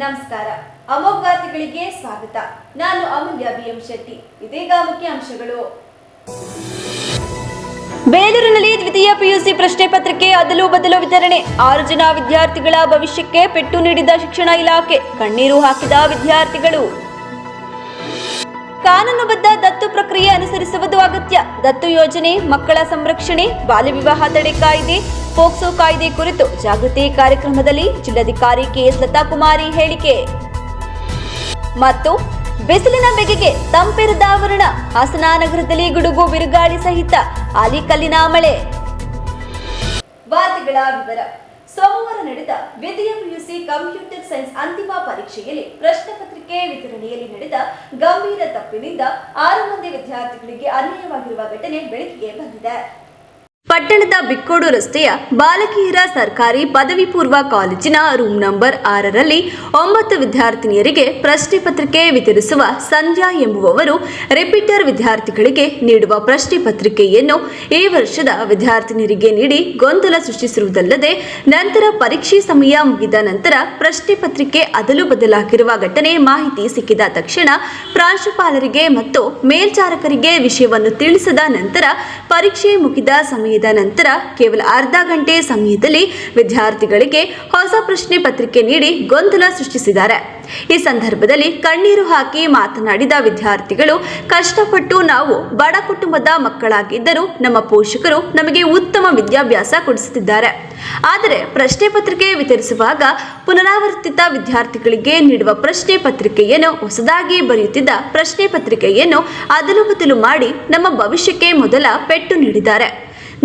ನಮಸ್ಕಾರ. ಅಮೋಘ ವಾರ್ತೆಗಳಿಗೆ ಸ್ವಾಗತ. ನಾನು ಅಮೂಲ್ಯ ಬಿಎಂ ಶೆಟ್ಟಿ. ಇದೀಗ ಮುಖ್ಯಾಂಶಗಳು. ಬೇಲೂರಿನಲ್ಲಿ ದ್ವಿತೀಯ ಪಿಯುಸಿ ಪ್ರಶ್ನೆ ಪತ್ರಿಕೆ ಅದಲು ಬದಲು ವಿತರಣೆ. 6 ಜನ ವಿದ್ಯಾರ್ಥಿಗಳ ಭವಿಷ್ಯಕ್ಕೆ ಪೆಟ್ಟು ನೀಡಿದ ಶಿಕ್ಷಣ ಇಲಾಖೆ, ಕಣ್ಣೀರು ಹಾಕಿದ ವಿದ್ಯಾರ್ಥಿಗಳು. ಕಾನೂನುಬದ್ಧ ದತ್ತು ಪ್ರಕ್ರಿಯೆ ಅನುಸರಿಸುವುದು ಅಗತ್ಯ. ದತ್ತು ಯೋಜನೆ, ಮಕ್ಕಳ ಸಂರಕ್ಷಣೆ, ಬಾಲ್ಯ ವಿವಾಹ ತಡೆ ಕಾಯ್ದೆ, ಪೋಕ್ಸೋ ಕಾಯ್ದೆ ಕುರಿತು ಜಾಗೃತಿ ಕಾರ್ಯಕ್ರಮದಲ್ಲಿ ಜಿಲ್ಲಾಧಿಕಾರಿ ಕೆಎಸ್ ಲತಾಕುಮಾರಿ ಹೇಳಿಕೆ. ಮತ್ತು ಬಿಸಿಲಿನ ಬೆಗೆಗೆ ತಂಪೆರೆದ ಆವರಣ. ಹಾಸನ ನಗರದಲ್ಲಿ ಗುಡುಗು ಬಿರುಗಾಳಿ ಸಹಿತ ಆಲಿಕಲ್ಲಿನ ಮಳೆ. ವಾರ್ತೆಗಳ ವಿವರ. ಸೋಮವಾರ ನಡೆದ ದ್ವಿತೀಯ ಪಿಯುಸಿ ಕಂಪ್ಯೂಟರ್ ಸೈನ್ಸ್ ಅಂತಿಮ ಪರೀಕ್ಷೆಯಲ್ಲಿ ಪ್ರಶ್ನೆ ಪತ್ರಿಕೆ ವಿತರಣೆಯಲ್ಲಿ ನಡೆದ ಗಂಭೀರ ತಪ್ಪಿನಿಂದ 6 ಮಂದಿ ವಿದ್ಯಾರ್ಥಿಗಳಿಗೆ ಅನ್ಯಾಯವಾಗಿರುವ ಘಟನೆ ಬೆಳಕಿಗೆ ಬಂದಿದೆ. ಪಟ್ಟಣದ ಬಿಕ್ಕೋಡು ರಸ್ತೆಯ ಬಾಲಕಿಯರ ಸರ್ಕಾರಿ ಪದವಿ ಪೂರ್ವ ಕಾಲೇಜಿನ ರೂಮ್ ನಂಬರ್ 6ರಲ್ಲಿ 9 ವಿದ್ಯಾರ್ಥಿನಿಯರಿಗೆ ಪ್ರಶ್ನೆ ಪತ್ರಿಕೆ ವಿತರಿಸುವ ಸಂಧ್ಯಾ ಎಂಬುವವರು ರಿಪೀಟರ್ ವಿದ್ಯಾರ್ಥಿಗಳಿಗೆ ನೀಡುವ ಪ್ರಶ್ನೆ ಪತ್ರಿಕೆಯನ್ನು ಈ ವರ್ಷದ ವಿದ್ಯಾರ್ಥಿನಿಯರಿಗೆ ನೀಡಿ ಗೊಂದಲ ಸೃಷ್ಟಿಸಿರುವುದಲ್ಲದೆ ನಂತರ ಪರೀಕ್ಷೆ ಸಮಯ ಮುಗಿದ ನಂತರ ಪ್ರಶ್ನೆ ಪತ್ರಿಕೆ ಅದಲು ಬದಲಾಗಿರುವ ಘಟನೆ ಮಾಹಿತಿ ಸಿಕ್ಕಿದ ತಕ್ಷಣ ಪ್ರಾಂಶುಪಾಲರಿಗೆ ಮತ್ತು ಮೇಲ್ಚಾರಕರಿಗೆ ವಿಷಯವನ್ನು ತಿಳಿಸಿದ ನಂತರ ಪರೀಕ್ಷೆ ಮುಗಿದ ಸಮಯದ ನಂತರ ಕೇವಲ ಅರ್ಧ ಗಂಟೆ ಸಮಯದಲ್ಲಿ ವಿದ್ಯಾರ್ಥಿಗಳಿಗೆ ಹೊಸ ಪ್ರಶ್ನೆ ಪತ್ರಿಕೆ ನೀಡಿ ಗೊಂದಲ ಸೃಷ್ಟಿಸಿದ್ದಾರೆ. ಈ ಸಂದರ್ಭದಲ್ಲಿ ಕಣ್ಣೀರು ಹಾಕಿ ಮಾತನಾಡಿದ ವಿದ್ಯಾರ್ಥಿಗಳು, ಕಷ್ಟಪಟ್ಟು ನಾವು ಬಡ ಕುಟುಂಬದ ಮಕ್ಕಳಾಗಿದ್ದರೂ ನಮ್ಮ ಪೋಷಕರು ನಮಗೆ ಉತ್ತಮ ವಿದ್ಯಾಭ್ಯಾಸ ಕೊಡಿಸುತ್ತಿದ್ದಾರೆ. ಆದರೆ ಪ್ರಶ್ನೆ ಪತ್ರಿಕೆ ವಿತರಿಸುವಾಗ ಪುನರಾವರ್ತಿತ ವಿದ್ಯಾರ್ಥಿಗಳಿಗೆ ನೀಡುವ ಪ್ರಶ್ನೆ ಪತ್ರಿಕೆಯನ್ನು ಹೊಸದಾಗಿ ಬರೆಯುತ್ತಿದ್ದ ಪ್ರಶ್ನೆ ಪತ್ರಿಕೆಯನ್ನು ಅದಲು ಬದಲು ಮಾಡಿ ನಮ್ಮ ಭವಿಷ್ಯಕ್ಕೆ ಮೊದಲ ಪೆಟ್ಟು ನೀಡಿದ್ದಾರೆ.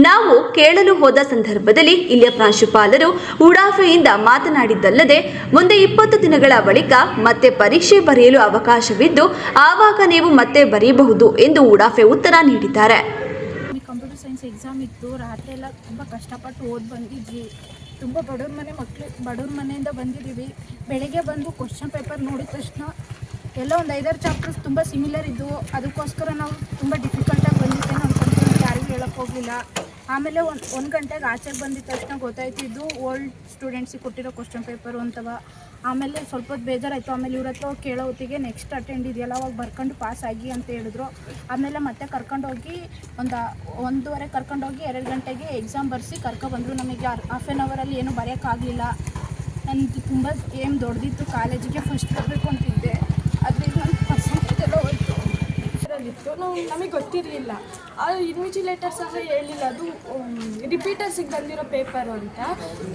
ನಾವು ಕೇಳಲು ಹೋದ ಸಂದರ್ಭದಲ್ಲಿ ಇಲ್ಲಿಯ ಪ್ರಾಂಶುಪಾಲರು ಉಡಾಫೆಯಿಂದ ಮಾತನಾಡಿದ್ದಲ್ಲದೆ ಮುಂದೆ 20 ದಿನಗಳ ಬಳಿಕ ಮತ್ತೆ ಪರೀಕ್ಷೆ ಬರೆಯಲು ಅವಕಾಶವಿದ್ದು ಆವಾಗ ನೀವು ಮತ್ತೆ ಬರೆಯಬಹುದು ಎಂದು ಉಡಾಫೆ ಉತ್ತರ ನೀಡಿದ್ದಾರೆ. ಕಂಪ್ಯೂಟರ್ ಸೈನ್ಸ್ ಎಕ್ಸಾಮ್ ಇತ್ತು. ರಾತ್ರಿ ಎಲ್ಲ ತುಂಬ ಕಷ್ಟಪಟ್ಟು ಓದಿ ಬಂದಿದ್ವಿ. ತುಂಬ ಬಡವ್ರ ಮನೆಯಿಂದ ಬಂದಿದ್ದೀವಿ. ಬೆಳಗ್ಗೆ ಬಂದು ಕ್ವಶನ್ ಪೇಪರ್ ನೋಡಿದ ತಕ್ಷಣ ಎಲ್ಲ ಒಂದು 5-6 ಚಾಪ್ಟರ್ಸ್ ತುಂಬ ಸಿಮಿಲರ್ ಇದ್ದವು. ಅದಕ್ಕೋಸ್ಕರ ನಾವು ತುಂಬ ಡಿಫಿಕಲ್ಟಾಗಿ ಬಂದಿದ್ದೆ. ನಾವು ಯಾರಿಗೂ ಹೇಳೋಕ್ಕೆ ಹೋಗಲಿಲ್ಲ. ಆಮೇಲೆ ಒಂದು ಗಂಟೆಗೆ ಆಚೆಗೆ ಬಂದಿದ್ದ ತಕ್ಷಣ ಗೊತ್ತಾಯ್ತಿದ್ದು ಓಲ್ಡ್ ಸ್ಟೂಡೆಂಟ್ಸಿಗೆ ಕೊಟ್ಟಿರೋ ಕ್ವಶನ್ ಪೇಪರು ಅಂತವ. ಆಮೇಲೆ ಸ್ವಲ್ಪ ಹೊತ್ತು ಬೇಜಾರಾಯಿತು. ಆಮೇಲೆ ಇವ್ರ ಹತ್ರ ಕೇಳೋ ಹೊತ್ತಿಗೆ ನೆಕ್ಸ್ಟ್ ಅಟೆಂಡ್ ಇದೆಯಲ್ಲ ಅವಾಗ ಬರ್ಕೊಂಡು ಪಾಸ್ ಆಗಿ ಅಂತ ಹೇಳಿದ್ರು. ಆಮೇಲೆ ಮತ್ತೆ ಕರ್ಕೊಂಡೋಗಿ 1:30 ಕರ್ಕೊಂಡೋಗಿ 2 ಗಂಟೆಗೆ ಎಕ್ಸಾಮ್ ಬರೆಸಿ ಕರ್ಕೊಬಂದರು. ನಮಗೆ ಹಾಫ್ ಆನ್ ಅವರಲ್ಲಿ ಏನೂ ಬರೆಯೋಕ್ಕಾಗಲಿಲ್ಲ. ನನಗೆ ತುಂಬ ಏನು ದೊಡ್ಡದಿತ್ತು, ಕಾಲೇಜಿಗೆ ಫಸ್ಟ್ ಬರಬೇಕು ಅಂತಿದ್ದೆ. ಅದರಿಂದ ನನ್ನ ಪರ್ಸೆಂಟೇಜ್ ಎಲ್ಲ ಹೋಯಿತು. ಇದರಲ್ಲಿತ್ತು ನಮಗೆ ಗೊತ್ತಿರಲಿಲ್ಲ. ಆ ಇನ್ವಿಜಿಲೇಟರ್ ಸಹ ಹೇಳಿಲ್ಲ ಅದು ರಿಪೀಟರ್ಸಿಗೆ ಬಂದಿರೋ ಪೇಪರು ಅಂತ.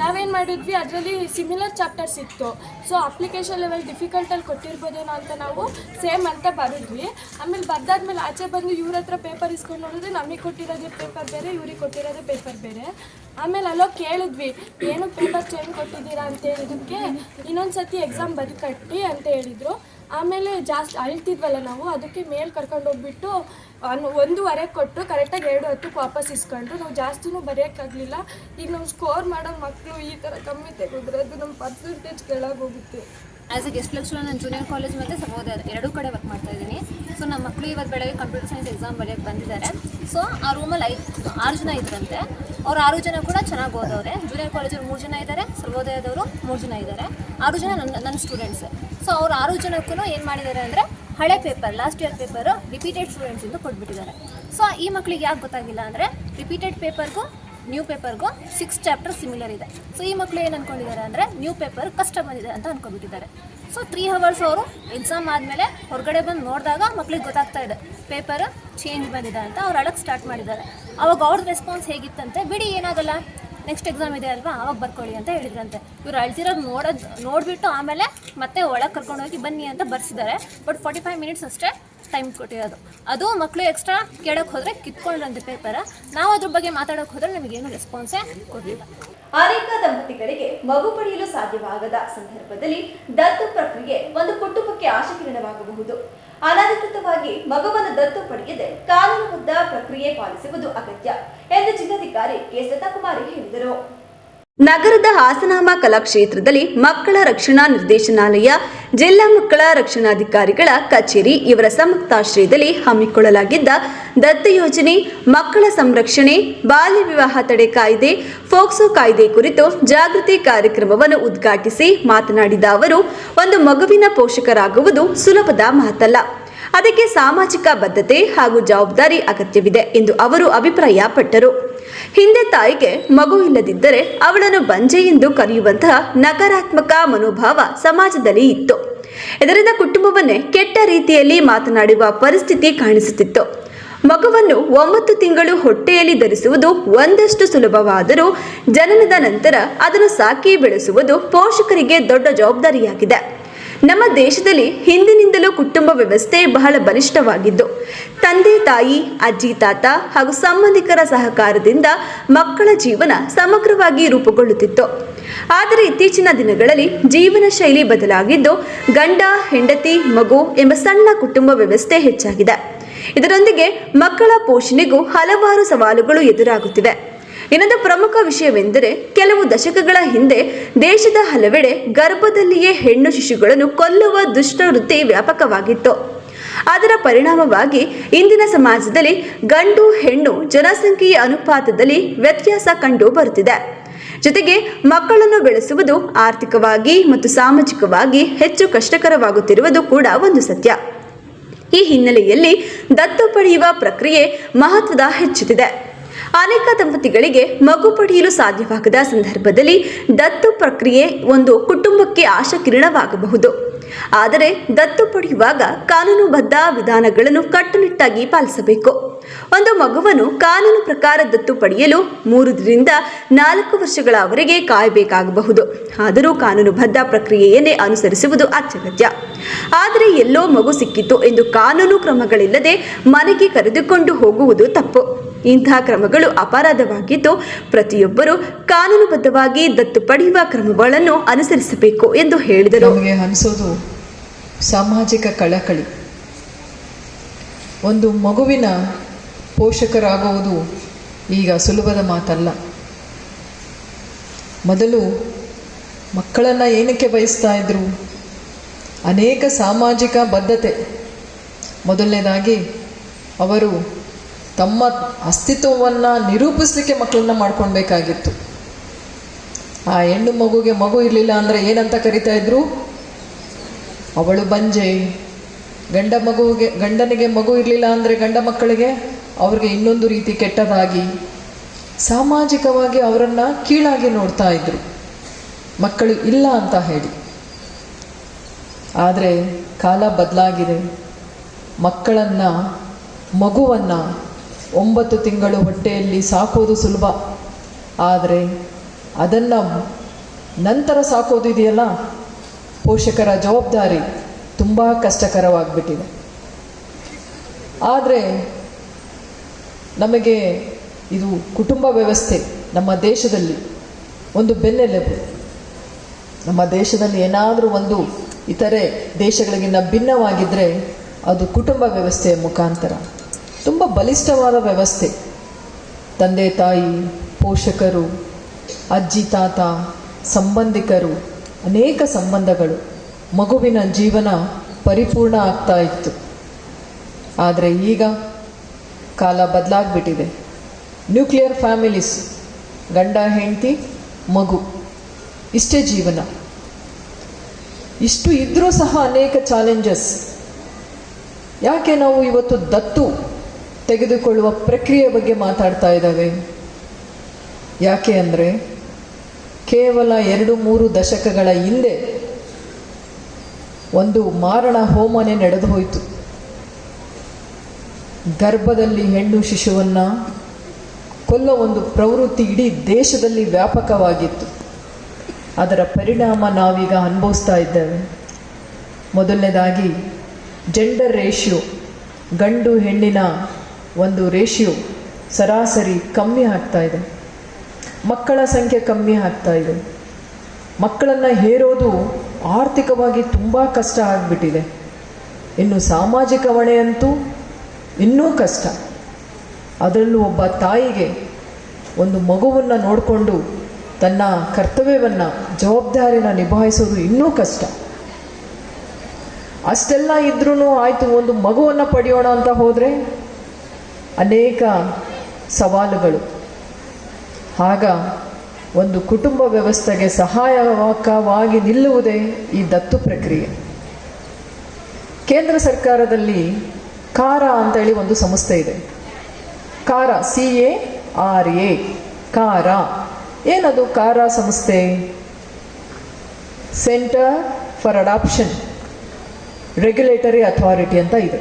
ನಾವೇನು ಮಾಡಿದ್ವಿ, ಅದರಲ್ಲಿ ಸಿಮಿಲರ್ ಚಾಪ್ಟರ್ಸ್ ಇತ್ತು. ಸೊ ಅಪ್ಲಿಕೇಶನ್ ಲೆವೆಲ್ ಡಿಫಿಕಲ್ಟಲ್ಲಿ ಕೊಟ್ಟಿರ್ಬೋದೇನೋ ಅಂತ ನಾವು ಸೇಮ್ ಅಂತ ಬರೆದ್ವಿ. ಆಮೇಲೆ ಬರ್ದಾದ್ಮೇಲೆ ಆಚೆ ಬಂದು ಇವ್ರ ಹತ್ರ ಪೇಪರ್ ಇಸ್ಕೊಂಡು ನೋಡಿದ್ರೆ ನಮಗೆ ಕೊಟ್ಟಿರೋದೇ ಪೇಪರ್ ಬೇರೆ, ಇವ್ರಿಗೆ ಕೊಟ್ಟಿರೋದೇ ಪೇಪರ್ ಬೇರೆ. ಆಮೇಲೆ ಅಲ್ಲೋ ಕೇಳಿದ್ವಿ, ಏನು ಪೇಪರ್ ಚೇಂಜ್ ಕೊಟ್ಟಿದ್ದೀರಾ ಅಂತ ಹೇಳಿದ್ದಕ್ಕೆ ಇನ್ನೊಂದು ಸರ್ತಿ ಎಕ್ಸಾಮ್ ಬರೀ ಕಟ್ಟಿ ಅಂತ ಹೇಳಿದರು. ಆಮೇಲೆ ಜಾಸ್ತಿ ಅಳ್ತಿದ್ವಲ್ಲ ನಾವು, ಅದಕ್ಕೆ ಮೇಲೆ ಕರ್ಕೊಂಡು ಹೋಗ್ಬಿಟ್ಟು 1:15 ಕೊಟ್ಟು ಕರೆಕ್ಟಾಗಿ 2:10 ವಾಪಸ್ ಇಸ್ಕೊಂಡ್ರು. ನಾವು ಜಾಸ್ತಿನೂ ಬರೆಯೋಕ್ಕಾಗಲಿಲ್ಲ. ಈಗ ನಾವು ಸ್ಕೋರ್ ಮಾಡೋ ಮಕ್ಕಳು ಈ ಥರ ಕಮ್ಮಿ ತೆಗೆದ್ರೆ ಅದು ನಮ್ಮ ಪರ್ಸೆಂಟೇಜ್ ಕೆಳಗೋಗುತ್ತೆ. ಆ್ಯಸ್ ಎ ಗೆಸ್ಟ್ ಲೆಕ್ಚರರ್ ನಾನು ಜೂನಿಯರ್ ಕಾಲೇಜ್ ಮತ್ತು ಸಹೋದಯ 2 ಕಡೆ ವರ್ಕ್ ಮಾಡ್ತಾಯಿದ್ದೀನಿ. ಸೊ ನಮ್ಮ ಮಕ್ಕಳು ಇವತ್ತು ಬೆಳಗ್ಗೆ ಕಂಪ್ಯೂಟರ್ ಸೈನ್ಸ್ ಎಕ್ಸಾಮ್ ಬರೆಯೋಕ್ಕೆ ಬಂದಿದ್ದಾರೆ. ಸೊ ಆ ರೂಮಲ್ಲಿ 6 ಜನ ಇದ್ರಂತೆ. ಅವ್ರು 6 ಜನ ಕೂಡ ಚೆನ್ನಾಗಿ ಓದವ್ರೆ. ಜೂನಿಯರ್ ಕಾಲೇಜಲ್ಲಿ 3 ಜನ ಇದ್ದಾರೆ, ಸರ್ವೋದಯದವರು 3 ಜನ ಇದ್ದಾರೆ. 6 ಜನ ನನ್ನ ಸ್ಟೂಡೆಂಟ್ಸ್. ಸೊ ಅವ್ರು 6 ಜನಕ್ಕೂ ಏನು ಮಾಡಿದ್ದಾರೆ ಅಂದರೆ ಹಳೆ paper, last year paper repeated ಸ್ಟೂಡೆಂಟ್ಸಿಂದು ಕೊಟ್ಬಿಟ್ಟಿದ್ದಾರೆ. ಸೊ ಈ ಮಕ್ಕಳಿಗೆ ಯಾಕೆ ಗೊತ್ತಾಗಿಲ್ಲ ಅಂದರೆ ರಿಪೀಟೆಡ್ ಪೇಪರ್ಗೂ ನ್ಯೂ ಪೇಪರ್ಗೂ 6 ಚಾಪ್ಟರ್ ಸಿಮಿಲರ್ ಇದೆ. ಸೊ ಈ ಮಕ್ಕಳು ಏನು ಅಂದ್ಕೊಂಡಿದ್ದಾರೆ ಅಂದರೆ ನ್ಯೂ ಪೇಪರ್ ಕಷ್ಟ ಬಂದಿದೆ ಅಂತ ಅಂದ್ಕೊಂಡ್ಬಿಟ್ಟಿದ್ದಾರೆ. ಸೊ 3 ಅವರ್ಸ್ ಅವರು ಎಕ್ಸಾಮ್ ಆದಮೇಲೆ ಹೊರಗಡೆ ಬಂದು ನೋಡಿದಾಗ ಮಕ್ಳಿಗೆ ಗೊತ್ತಾಗ್ತಾ ಇದೆ ಪೇಪರ್ ಚೇಂಜ್ ಬಂದಿದೆ ಅಂತ. ಅವ್ರು ಅಳಕ್ಕೆ ಸ್ಟಾರ್ಟ್ ಮಾಡಿದ್ದಾರೆ. ಅವಾಗ ಅವ್ರದ್ದು ರೆಸ್ಪಾನ್ಸ್ ಹೇಗಿತ್ತಂತೆ, ಬಿಡಿ ಏನಾಗಲ್ಲ ನೆಕ್ಸ್ಟ್ ಎಕ್ಸಾಮ್ ಇದೆ ಅಲ್ವಾ ಅವಾಗ ಬರ್ಕೊಳ್ಳಿ ಅಂತ ಹೇಳಿದ್ರಂತೆ. ಇವ್ರು ಅಳ್ತಿರೋದು ನೋಡಿಬಿಟ್ಟು ಆಮೇಲೆ ಮತ್ತೆ ಒಳಗೆ ಕರ್ಕೊಂಡೋಗಿ ಬನ್ನಿ ಅಂತ ಬರ್ಸಿದ್ದಾರೆ. ಬಟ್ 45 ಮಿನಿಟ್ಸ್ ಅಷ್ಟೇ ಟೈಮ್ ಕೊಟ್ಟಿರೋದು. ಅದು ಮಕ್ಕಳು ಎಕ್ಸ್ಟ್ರಾ ಕೇಳೋಕ್ಕೆ ಹೋದರೆ ಕಿತ್ಕೊಂಡ್ರಂತೆ ಪೇಪರ್. ನಾವು ಅದ್ರ ಬಗ್ಗೆ ಮಾತಾಡೋಕ್ಕೆ ಹೋದರೆ ನಮಗೇನು ರೆಸ್ಪಾನ್ಸೇ ಕೊಡಲಿಲ್ಲ. ಅನೇಕ ದಂಪತಿಗಳಿಗೆ ಮಗು ಪಡೆಯಲು ಸಾಧ್ಯವಾಗದ ಸಂದರ್ಭದಲ್ಲಿ ದತ್ತು ಪ್ರಕ್ರಿಯೆ ಒಂದು ಕುಟುಂಬಕ್ಕೆ ಆಶಾಕಿರಣವಾಗಬಹುದು. ಅನಧಿಕೃತವಾಗಿ ಮಗುವನ್ನು ದತ್ತು ಪಡೆಯದೆ ಕಾನೂನುಬದ್ಧ ಪ್ರಕ್ರಿಯೆ ಪಾಲಿಸುವುದು ಅಗತ್ಯ ಎಂದು ಜಿಲ್ಲಾಧಿಕಾರಿ ಕೆಎಸ್ ಲತಾಕುಮಾರಿ ಹೇಳಿದರು. ನಗರದ ಹಾಸನಾಂಬ ಕಲಾಕ್ಷೇತ್ರದಲ್ಲಿ ಮಕ್ಕಳ ರಕ್ಷಣಾ ನಿರ್ದೇಶನಾಲಯ ಜಿಲ್ಲಾ ಮಕ್ಕಳ ರಕ್ಷಣಾಧಿಕಾರಿಗಳ ಕಚೇರಿ ಇವರ ಸಂಯುಕ್ತಾಶ್ರಯದಲ್ಲಿ ಹಮ್ಮಿಕೊಳ್ಳಲಾಗಿದ್ದ ದತ್ತು ಯೋಜನೆ, ಮಕ್ಕಳ ಸಂರಕ್ಷಣೆ, ಬಾಲ್ಯ ವಿವಾಹ ತಡೆ ಕಾಯ್ದೆ, ಫೋಕ್ಸೋ ಕಾಯ್ದೆ ಕುರಿತು ಜಾಗೃತಿ ಕಾರ್ಯಕ್ರಮವನ್ನು ಉದ್ಘಾಟಿಸಿ ಮಾತನಾಡಿದ ಅವರು, ಒಂದು ಮಗುವಿನ ಪೋಷಕರಾಗುವುದು ಸುಲಭದ ಮಾತಲ್ಲ. ಅದಕ್ಕೆ ಸಾಮಾಜಿಕ ಬದ್ಧತೆ ಹಾಗೂ ಜವಾಬ್ದಾರಿ ಅಗತ್ಯವಿದೆ ಎಂದು ಅವರು ಅಭಿಪ್ರಾಯಪಟ್ಟರು. ಹಿಂದೆ ತಾಯಿಗೆ ಮಗು ಇಲ್ಲದಿದ್ದರೆ ಅವಳನ್ನು ಬಂಜೆ ಎಂದು ಕರೆಯುವಂತಹ ನಕಾರಾತ್ಮಕ ಮನೋಭಾವ ಸಮಾಜದಲ್ಲಿ ಇತ್ತು. ಇದರಿಂದ ಕುಟುಂಬವನ್ನೇ ಕೆಟ್ಟ ರೀತಿಯಲ್ಲಿ ಮಾತನಾಡುವ ಪರಿಸ್ಥಿತಿ ಕಾಣಿಸುತ್ತಿತ್ತು. ಮಗುವನ್ನು 9 ತಿಂಗಳು ಹೊಟ್ಟೆಯಲ್ಲಿ ಧರಿಸುವುದು ಒಂದಷ್ಟು ಸುಲಭವಾದರೂ ಜನನದ ನಂತರ ಅದನ್ನು ಸಾಕಿ ಬೆಳೆಸುವುದು ಪೋಷಕರಿಗೆ ದೊಡ್ಡ ಜವಾಬ್ದಾರಿಯಾಗಿದೆ. ನಮ್ಮ ದೇಶದಲ್ಲಿ ಹಿಂದಿನಿಂದಲೂ ಕುಟುಂಬ ವ್ಯವಸ್ಥೆ ಬಹಳ ಬಲಿಷ್ಠವಾಗಿದ್ದು, ತಂದೆ ತಾಯಿ, ಅಜ್ಜಿ ತಾತ ಹಾಗೂ ಸಂಬಂಧಿಕರ ಸಹಕಾರದಿಂದ ಮಕ್ಕಳ ಜೀವನ ಸಮಗ್ರವಾಗಿ ರೂಪುಗೊಳ್ಳುತ್ತಿತ್ತು. ಆದರೆ ಇತ್ತೀಚಿನ ದಿನಗಳಲ್ಲಿ ಜೀವನ ಶೈಲಿ ಬದಲಾಗಿದ್ದು, ಗಂಡ, ಹೆಂಡತಿ, ಮಗು ಎಂಬ ಸಣ್ಣ ಕುಟುಂಬ ವ್ಯವಸ್ಥೆ ಹೆಚ್ಚಾಗಿದೆ. ಇದರೊಂದಿಗೆ ಮಕ್ಕಳ ಪೋಷಣೆಗೂ ಹಲವಾರು ಸವಾಲುಗಳು ಎದುರಾಗುತ್ತಿವೆ. ಇನ್ನೊಂದು ಪ್ರಮುಖ ವಿಷಯವೆಂದರೆ, ಕೆಲವು ದಶಕಗಳ ಹಿಂದೆ ದೇಶದ ಹಲವೆಡೆ ಗರ್ಭದಲ್ಲಿಯೇ ಹೆಣ್ಣು ಶಿಶುಗಳನ್ನು ಕೊಲ್ಲುವ ದುಷ್ಟವೃತ್ತಿ ವ್ಯಾಪಕವಾಗಿತ್ತು. ಅದರ ಪರಿಣಾಮವಾಗಿ ಇಂದಿನ ಸಮಾಜದಲ್ಲಿ ಗಂಡು ಹೆಣ್ಣು ಜನಸಂಖ್ಯೆಯ ಅನುಪಾತದಲ್ಲಿ ವ್ಯತ್ಯಾಸ ಕಂಡು ಬರುತ್ತಿದೆ. ಜೊತೆಗೆ ಮಕ್ಕಳನ್ನು ಬೆಳೆಸುವುದು ಆರ್ಥಿಕವಾಗಿ ಮತ್ತು ಸಾಮಾಜಿಕವಾಗಿ ಹೆಚ್ಚು ಕಷ್ಟಕರವಾಗುತ್ತಿರುವುದು ಕೂಡ ಒಂದು ಸತ್ಯ. ಈ ಹಿನ್ನೆಲೆಯಲ್ಲಿ ದತ್ತು ಪಡೆಯುವ ಪ್ರಕ್ರಿಯೆ ಮಹತ್ವದ ಹೆಚ್ಚುತ್ತಿದೆ. ಅನೇಕ ದಂಪತಿಗಳಿಗೆ ಮಗು ಪಡೆಯಲು ಸಾಧ್ಯವಾಗದ ಸಂದರ್ಭದಲ್ಲಿ ದತ್ತು ಪ್ರಕ್ರಿಯೆ ಒಂದು ಕುಟುಂಬಕ್ಕೆ ಆಶಾಕಿರಣವಾಗಬಹುದು. ಆದರೆ ದತ್ತು ಪಡೆಯುವಾಗ ಕಾನೂನುಬದ್ಧ ವಿಧಾನಗಳನ್ನು ಕಟ್ಟುನಿಟ್ಟಾಗಿ ಪಾಲಿಸಬೇಕು. ಒಂದು ಮಗುವನ್ನು ಕಾನೂನು ಪ್ರಕಾರ ದತ್ತು ಪಡೆಯಲು 3ರಿಂದ 4 ವರ್ಷಗಳವರೆಗೆ ಕಾಯಬೇಕಾಗಬಹುದು. ಆದರೂ ಕಾನೂನುಬದ್ಧ ಪ್ರಕ್ರಿಯೆಯನ್ನೇ ಅನುಸರಿಸುವುದು ಅತ್ಯಗತ್ಯ. ಆದರೆ ಎಲ್ಲೋ ಮಗು ಸಿಕ್ಕಿತು ಎಂದು ಕಾನೂನು ಕ್ರಮಗಳಿಲ್ಲದೆ ಮನೆಗೆ ಕರೆದುಕೊಂಡು ಹೋಗುವುದು ತಪ್ಪು. ಇಂತಹ ಕ್ರಮಗಳು ಅಪರಾಧವಾಗಿದ್ದು, ಪ್ರತಿಯೊಬ್ಬರೂ ಕಾನೂನುಬದ್ಧವಾಗಿ ದತ್ತು ಪಡೆಯುವ ಕ್ರಮಗಳನ್ನು ಅನುಸರಿಸಬೇಕು ಎಂದು ಹೇಳಿದರು. ನಮಗೆ ಅನಿಸೋದು ಸಾಮಾಜಿಕ ಕಳಕಳಿ. ಒಂದು ಮಗುವಿನ ಪೋಷಕರಾಗುವುದು ಈಗ ಸುಲಭದ ಮಾತಲ್ಲ. ಮೊದಲು ಮಕ್ಕಳನ್ನು ಏನಕ್ಕೆ ಬಯಸ್ತಾ ಇದ್ರು? ಅನೇಕ ಸಾಮಾಜಿಕ ಬದ್ಧತೆ. ಮೊದಲನೇದಾಗಿ ಅವರು ತಮ್ಮ ಅಸ್ತಿತ್ವವನ್ನು ನಿರೂಪಿಸಲಿಕ್ಕೆ ಮಕ್ಕಳನ್ನ ಮಾಡ್ಕೊಳ್ಬೇಕಾಗಿತ್ತು. ಆ ಹೆಣ್ಣು ಮಗುಗೆ ಮಗು ಇರಲಿಲ್ಲ ಅಂದರೆ ಏನಂತ ಕರಿತಾ ಇದ್ರು? ಅವಳು ಬಂಜೆ. ಗಂಡನಿಗೆ ಮಗು ಇರಲಿಲ್ಲ ಅಂದರೆ ಗಂಡ ಮಕ್ಕಳಿಗೆ ಅವ್ರಿಗೆ ಇನ್ನೊಂದು ರೀತಿ ಕೆಟ್ಟದಾಗಿ ಸಾಮಾಜಿಕವಾಗಿ ಅವರನ್ನು ಕೀಳಾಗಿ ನೋಡ್ತಾ ಇದ್ರು, ಮಕ್ಕಳು ಇಲ್ಲ ಅಂತ ಹೇಳಿ. ಆದರೆ ಕಾಲ ಬದಲಾಗಿದೆ. ಮಕ್ಕಳನ್ನು, ಮಗುವನ್ನು 9 ತಿಂಗಳು ಹೊಟ್ಟೆಯಲ್ಲಿ ಸಾಕೋದು ಸುಲಭ. ಆದರೆ ಅದನ್ನು ನಂತರ ಸಾಕೋದು ಇದೆಯಲ್ಲ, ಪೋಷಕರ ಜವಾಬ್ದಾರಿ ತುಂಬ ಕಷ್ಟಕರವಾಗಿಬಿಟ್ಟಿದೆ. ಆದರೆ ನಮಗೆ ಇದು ಕುಟುಂಬ ವ್ಯವಸ್ಥೆ ನಮ್ಮ ದೇಶದಲ್ಲಿ ಒಂದು ಬೆನ್ನೆಲುಬು. ನಮ್ಮ ದೇಶದಲ್ಲಿ ಏನಾದರೂ ಒಂದು ಇತರೆ ದೇಶಗಳಿಗಿನ್ನ ಭಿನ್ನವಾಗಿದ್ದರೆ ಅದು ಕುಟುಂಬ ವ್ಯವಸ್ಥೆಯ ಮುಖಾಂತರ. ತುಂಬ ಬಲಿಷ್ಠವಾದ ವ್ಯವಸ್ಥೆ. ತಂದೆ ತಾಯಿ, ಪೋಷಕರು, ಅಜ್ಜಿ ತಾತ, ಸಂಬಂಧಿಕರು, ಅನೇಕ ಸಂಬಂಧಗಳು, ಮಗುವಿನ ಜೀವನ ಪರಿಪೂರ್ಣ ಆಗ್ತಾ ಇತ್ತು. ಆದರೆ ಈಗ ಕಾಲ ಬದಲಾಗ್ಬಿಟ್ಟಿದೆ. ನ್ಯೂಕ್ಲಿಯರ್ ಫ್ಯಾಮಿಲೀಸ್, ಗಂಡ ಹೆಂಡತಿ ಮಗು, ಇಷ್ಟೇ ಜೀವನ. ಇಷ್ಟು ಇದ್ದರೂ ಸಹ ಅನೇಕ ಚಾಲೆಂಜಸ್. ಯಾಕೆ ನಾವು ಇವತ್ತು ದತ್ತು ತೆಗೆದುಕೊಳ್ಳುವ ಪ್ರಕ್ರಿಯೆ ಬಗ್ಗೆ ಮಾತಾಡ್ತಾ ಇದ್ದಾವೆ? ಯಾಕೆ ಅಂದರೆ ಕೇವಲ 2-3 ದಶಕಗಳ ಹಿಂದೆ ಒಂದು ಮಾರಣ ಹೋಮನೆ ನಡೆದು ಹೋಯಿತು. ಗರ್ಭದಲ್ಲಿ ಹೆಣ್ಣು ಶಿಶುವನ್ನು ಕೊಲ್ಲೋ ಒಂದು ಪ್ರವೃತ್ತಿ ಇಡೀ ದೇಶದಲ್ಲಿ ವ್ಯಾಪಕವಾಗಿತ್ತು. ಅದರ ಪರಿಣಾಮ ನಾವೀಗ ಅನುಭವಿಸ್ತಾ ಇದ್ದೇವೆ. ಮೊದಲನೇದಾಗಿ ಜೆಂಡರ್ ರೇಷಿಯೋ, ಗಂಡು ಹೆಣ್ಣಿನ ಒಂದು ರೇಷಿಯೋ ಸರಾಸರಿ ಕಮ್ಮಿ ಆಗ್ತಾ ಇದೆ. ಮಕ್ಕಳ ಸಂಖ್ಯೆ ಕಮ್ಮಿ ಆಗ್ತಾ ಇದೆ. ಮಕ್ಕಳನ್ನು ಹೇರೋದು ಆರ್ಥಿಕವಾಗಿ ತುಂಬ ಕಷ್ಟ ಆಗಿಬಿಟ್ಟಿದೆ. ಇನ್ನು ಸಾಮಾಜಿಕ ಹೊಣೆಯಂತೂ ಇನ್ನೂ ಕಷ್ಟ. ಅದರಲ್ಲೂ ಒಬ್ಬ ತಾಯಿಗೆ ಒಂದು ಮಗುವನ್ನು ನೋಡಿಕೊಂಡು ತನ್ನ ಕರ್ತವ್ಯವನ್ನು, ಜವಾಬ್ದಾರಿನ ನಿಭಾಯಿಸೋದು ಇನ್ನೂ ಕಷ್ಟ. ಅಷ್ಟೆಲ್ಲ ಇದ್ರೂ ಆಯಿತು, ಒಂದು ಮಗುವನ್ನು ಪಡೆಯೋಣ ಅಂತ ಹೋದರೆ ಅನೇಕ ಸವಾಲುಗಳು. ಆಗ ಒಂದು ಕುಟುಂಬ ವ್ಯವಸ್ಥೆಗೆ ಸಹಾಯಕವಾಗಿ ನಿಲ್ಲುವುದೇ ಈ ದತ್ತು ಪ್ರಕ್ರಿಯೆ. ಕೇಂದ್ರ ಸರ್ಕಾರದಲ್ಲಿ ಕಾರ ಅಂತೇಳಿ ಒಂದು ಸಂಸ್ಥೆ ಇದೆ. ಕಾರ, CARA, ಕಾರ. ಏನದು ಕಾರ ಸಂಸ್ಥೆ? Centre for adoption regulatory authority ಅಂತ ಇದೆ.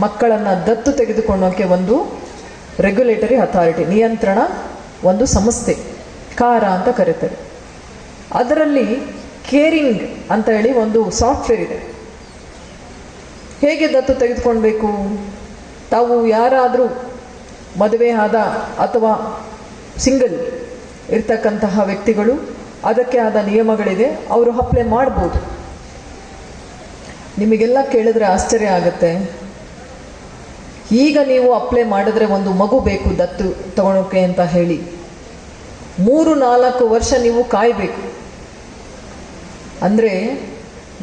ಮಕ್ಕಳನ್ನು ದತ್ತು ತೆಗೆದುಕೊಳ್ಳೋಕೆ ಒಂದು ರೆಗ್ಯುಲೇಟರಿ ಅಥಾರಿಟಿ, ನಿಯಂತ್ರಣ ಒಂದು ಸಂಸ್ಥೆ, ಕಾರ ಅಂತ ಕರೀತಾರೆ. ಅದರಲ್ಲಿ ಕೇರಿಂಗ್ ಅಂತ ಹೇಳಿ ಒಂದು ಸಾಫ್ಟ್ವೇರ್ ಇದೆ. ಹೇಗೆ ದತ್ತು ತೆಗೆದುಕೊಳ್ಬೇಕು? ತಾವು ಯಾರಾದರೂ ಮದುವೆ ಆದ ಅಥವಾ ಸಿಂಗಲ್ ಇರ್ತಕ್ಕಂತಹ ವ್ಯಕ್ತಿಗಳು, ಅದಕ್ಕೆ ಆದ ನಿಯಮಗಳಿದೆ, ಅವರು ಅಪ್ಲೈ ಮಾಡ್ಬೋದು. ನಿಮಗೆಲ್ಲ ಕೇಳಿದ್ರೆ ಆಶ್ಚರ್ಯ ಆಗುತ್ತೆ. ಈಗ ನೀವು ಅಪ್ಲೈ ಮಾಡಿದ್ರೆ ಒಂದು ಮಗು ಬೇಕು ದತ್ತು ತಗೊಳೋಕೆ ಅಂತ ಹೇಳಿ 3-4 ವರ್ಷ ನೀವು ಕಾಯಬೇಕು. ಅಂದರೆ